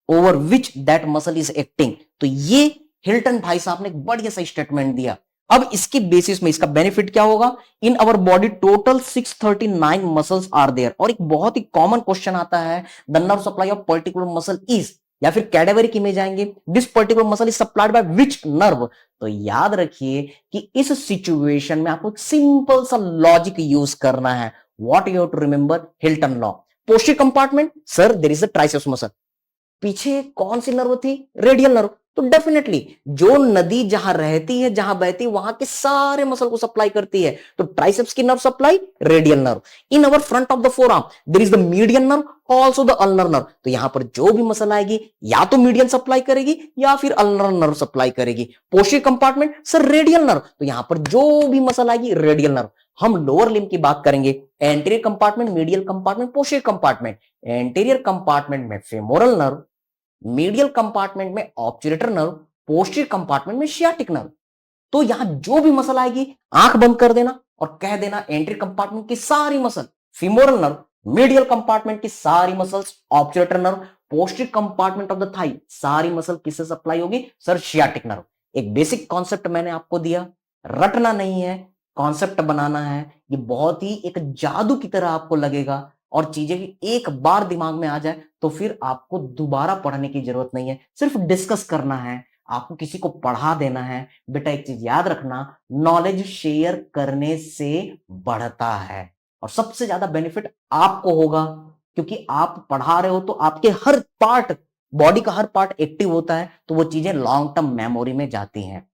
over which that muscle is acting। तो ये Hilton भाई साहब ने एक बढ़िया सा statement दिया। अब इसके बेसिस में इसका बेनिफिट क्या होगा? In our body total 639 muscles are there. और एक बहुत ही कॉमन क्वेश्चन आता है, the nerve supply of particular muscle is, या फिर कैडेवरिक इमेज आएंगे, this particular muscle is supplied by which nerve. तो याद रखिए कि इस सिचुएशन में आपको एक सिंपल सा लॉजिक यूज करना है। What you have to remember? Hilton law. Posterior compartment, sir there is the triceps muscle. पीछे कौन सी नर्व थी? Radial nerve. तो डेफिनेटली जो नदी जहां रहती है, जहां बहती है, वहां के सारे मसल को सप्लाई करती है। तो ट्राइसेप्स की nerve supply radial nerve. In our front of the forearm there is the median nerve, also the ulnar nerve. तो यहां पर जो भी मसल आएगी या तो मीडियन सप्लाई करेगी या फिर अल्नर नर्व सप्लाई करेगी। Posterior compartment, sir radial nerve. तो यहां पर जो भी मसल आएगी रेडियल नर्व। हम लोअर लिम्ब की बात करेंगे, anterior compartment, medial compartment, posterior compartment. Anterior compartment में फेमोरल नर्व, मीडियल कंपार्टमेंट में ऑब्चुरेटर नर्व, पोस्टीरियर कंपार्टमेंट में सियाटिक नर्व। तो यहां जो भी मसल आएगी आंख बंद कर देना और कह देना एंट्री कंपार्टमेंट की सारी muscle, femoral nerve, medial compartment की सारी muscles, obturator nerve, posterior compartment of the thigh सारी मसल किससे सप्लाई होगी? Sir sciatic nerve. एक बेसिक कॉन्सेप्ट मैंने आपको दिया, रटना नहीं है, कॉन्सेप्ट बनाना है। ये बहुत ही एक जादू की तरह आपको लगेगा और चीजें एक बार दिमाग में आ जाए तो फिर आपको दोबारा पढ़ने की जरूरत नहीं है, सिर्फ डिस्कस करना है, आपको किसी को पढ़ा देना है। बेटा एक चीज याद रखना, नॉलेज शेयर करने से बढ़ता है और सबसे ज्यादा बेनिफिट आपको होगा, क्योंकि आप पढ़ा रहे हो तो आपके हर पार्ट, बॉडी का हर पार्ट एक्टिव होता है, तो वो चीजें लॉन्ग टर्म मेमोरी में जाती हैं।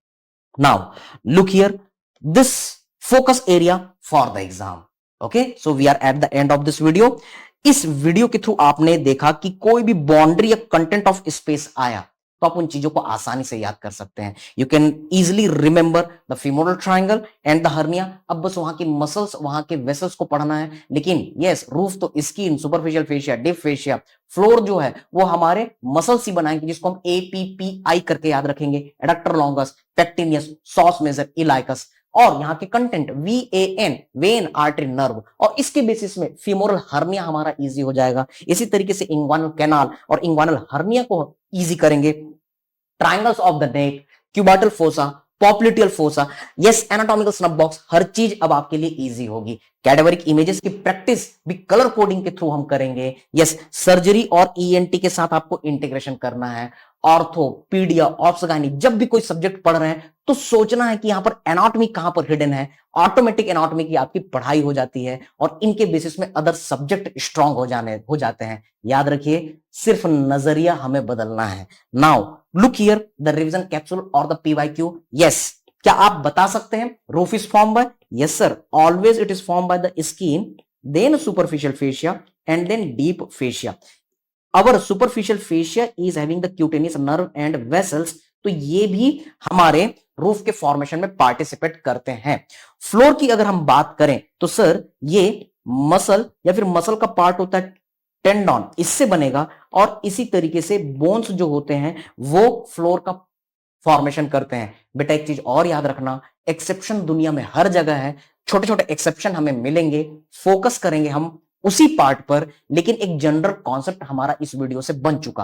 Now look here, this focus area for the exam. Okay, so we are at the end of this video. इस वीडियो के थ्रू आपने देखा कि कोई भी बाउंड्री या कंटेंट ऑफ स्पेस आया तो आप उन चीजों को आसानी से याद कर सकते हैं। You can easily remember the femoral triangle and the hernia. अब बस वहां की मसल्स, वहां के वेसल्स को पढ़ना है। लेकिन यस, रूफ तो skin, superficial fascia, deep fascia, floor जो है वो हमारे मसल्स ही बनाएंगे, जिसको हम APPI करके याद रखेंगे, एडक्टर लॉन्गस, पेक्टिनियस, सॉस मेजर, इलाइकस। और यहाँ के content VAN, when artery nerve, और इसके बेसिस में फीमोरल हर्निया हमारा इजी हो जाएगा। इसी तरीके से इंग्वानल कैनाल और इंग्वानल हर्निया को इजी करेंगे। Triangles of the neck, cubital fossa, popliteal fossa, yes, anatomical snuff box, हर चीज अब आपके लिए इजी होगी। कैडेवरिक इमेजेस की प्रैक्टिस भी कलर कोडिंग के थ्रू हम करेंगे। यस, सर्जरी और ENT के साथ आपको इंटीग्रेशन करना है। ऑर्थो, पीडिया, ऑब्सगाइनी, जब भी कोई सब्जेक्ट पढ़ रहे हैं तो सोचना है कि यहां पर एनाटॉमी कहां पर हिडन है। ऑटोमेटिक एनाटॉमी की आपकी पढ़ाई हो जाती है और इनके बेसिस में अदर सब्जेक्ट स्ट्रांग हो जाते हैं। याद रखिए, सिर्फ नजरिया हमें बदलना है। Now look here, the revision capsule और द PYQ। यस, क्या आप बता सकते हैं roof is form by? Yes sir, always it is form by the skin, then superficial fascia and then deep fascia. Our superficial fascia is having the cutaneous nerve and vessels. तो ये भी हमारे roof के formation में participate करते हैं। Floor की अगर हम बात करें तो सर ये मसल या फिर मसल का पार्ट होता है टेंडॉन, इससे बनेगा, और इसी तरीके से बोन्स जो होते हैं वो फ्लोर का फॉर्मेशन करते हैं। बेटा एक चीज और याद रखना, एक्सेप्शन दुनिया में हर जगह है, छोटे छोटे एक्सेप्शन हमें मिलेंगे, फोकस करेंगे हम उसी पार्ट पर, लेकिन एक जनरल कॉन्सेप्ट हमारा इस वीडियो से बन चुका।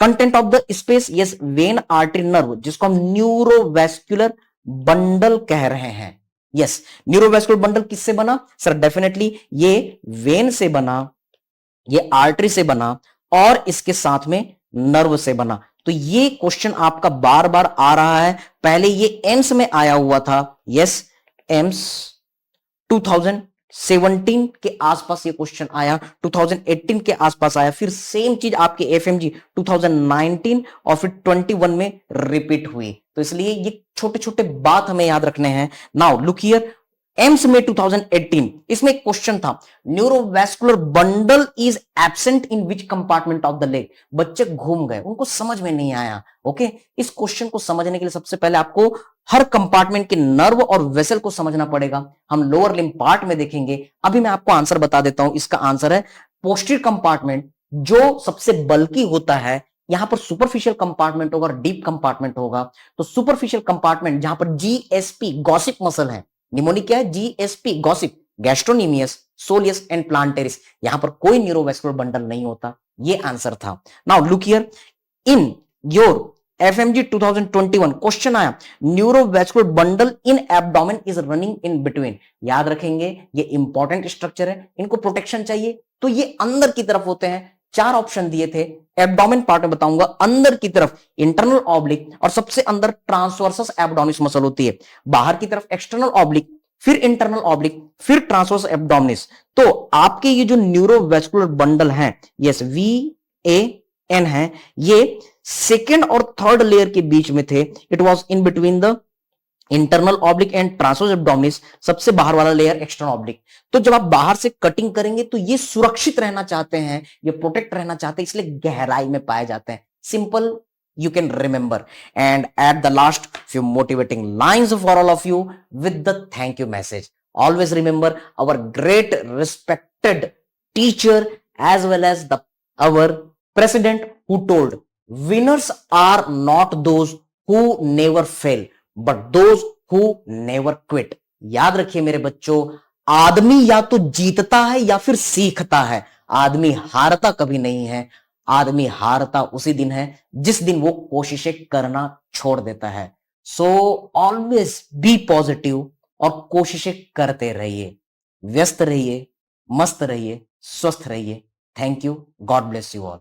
Content of the space, yes, when artery nerve, जिसको हम न्यूरोवैस्कुलर बंडल कह रहे हैं। यस, न्यूरोवैस्कुलर बंडल किससे बना सर? डेफिनेटली ये वेन से बना, ये आर्टरी से बना और इसके साथ में नर्व से बना। तो ये क्वेश्चन आपका बार बार आ रहा है, पहले ये एम्स में आया हुआ था। यस, एम्स 2017 के आसपास ये क्वेश्चन आया, 2018 के आसपास आया, फिर सेम चीज आपके एफएमजी 2019 और फिर 21 में रिपीट हुई। तो इसलिए ये छोटे छोटे बात हमें याद रखने हैं। नाउ लुक हियर, एम्स में 2018 इसमें एक क्वेश्चन था, neurovascular bundle is absent in which compartment of the leg. बच्चे घूम गए, उनको समझ में नहीं आया। ओके, इस क्वेश्चन को समझने के लिए सबसे पहले आपको हर कंपार्टमेंट के नर्व और वेसल को समझना पड़ेगा। हम लोअर लिम्ब पार्ट में देखेंगे। अभी मैं आपको आंसर बता देता हूं। इसका आंसर है पोस्टीरियर कंपार्टमेंट, जो सबसे बल्कि होता है। यहां पर सुपरफिशियल कंपार्टमेंट होगा और डीप कंपार्टमेंट होगा। तो सुपरफिशियल कंपार्टमेंट जहां पर जीएसपी गॉसिप मसल है, निमोनिक क्या है? GSP gossip, gastrocnemius, soleus and plantaris, यहां पर कोई न्यूरोवैस्कुलर बंडल नहीं होता। ये आंसर था। Now look here, in your FMG 2021 question आया, neurovascular bundle in abdomen is running in between. याद रखेंगे, ये इंपॉर्टेंट स्ट्रक्चर है, इनको प्रोटेक्शन चाहिए तो ये अंदर की तरफ होते हैं। 4 ऑप्शन दिए थे, एब्डोमेन पार्ट में बताऊंगा, अंदर की तरफ इंटरनल ऑब्लिक और सबसे अंदर ट्रांसवर्सस एब्डोमिनिस मसल होती है, बाहर की तरफ एक्सटर्नल ऑब्लिक, फिर इंटरनल ऑब्लिक, फिर ट्रांसवर्स एब्डोमिनिस। तो आपके ये जो न्यूरोवैस्कुलर बंडल हैं, यस, VAN है, ये सेकेंड और थर्ड लेयर के बीच में थे। It was in between the internal oblique and transverse abdominis, सबसे बाहर वाला लेयर एक्सटर्नल ऑब्लिक। तो जब आप बाहर से कटिंग करेंगे तो ये सुरक्षित रहना चाहते हैं, ये प्रोटेक्ट रहना चाहते हैं, इसलिए गहराई में पाए जाते हैं। Simple, you can remember. And at the last, few motivating lines for all of you with the thank you message. Always remember our great respected teacher as well as our president who told, winners are not those who never fail but those who never quit. याद रखिए मेरे बच्चों, आदमी या तो जीतता है या फिर सीखता है, आदमी हारता कभी नहीं है। आदमी हारता उसी दिन है जिस दिन वो कोशिशें करना छोड़ देता है। सो ऑलवेज बी पॉजिटिव और कोशिशें करते रहिए, व्यस्त रहिए, मस्त रहिए, स्वस्थ रहिए। Thank you, God bless you all.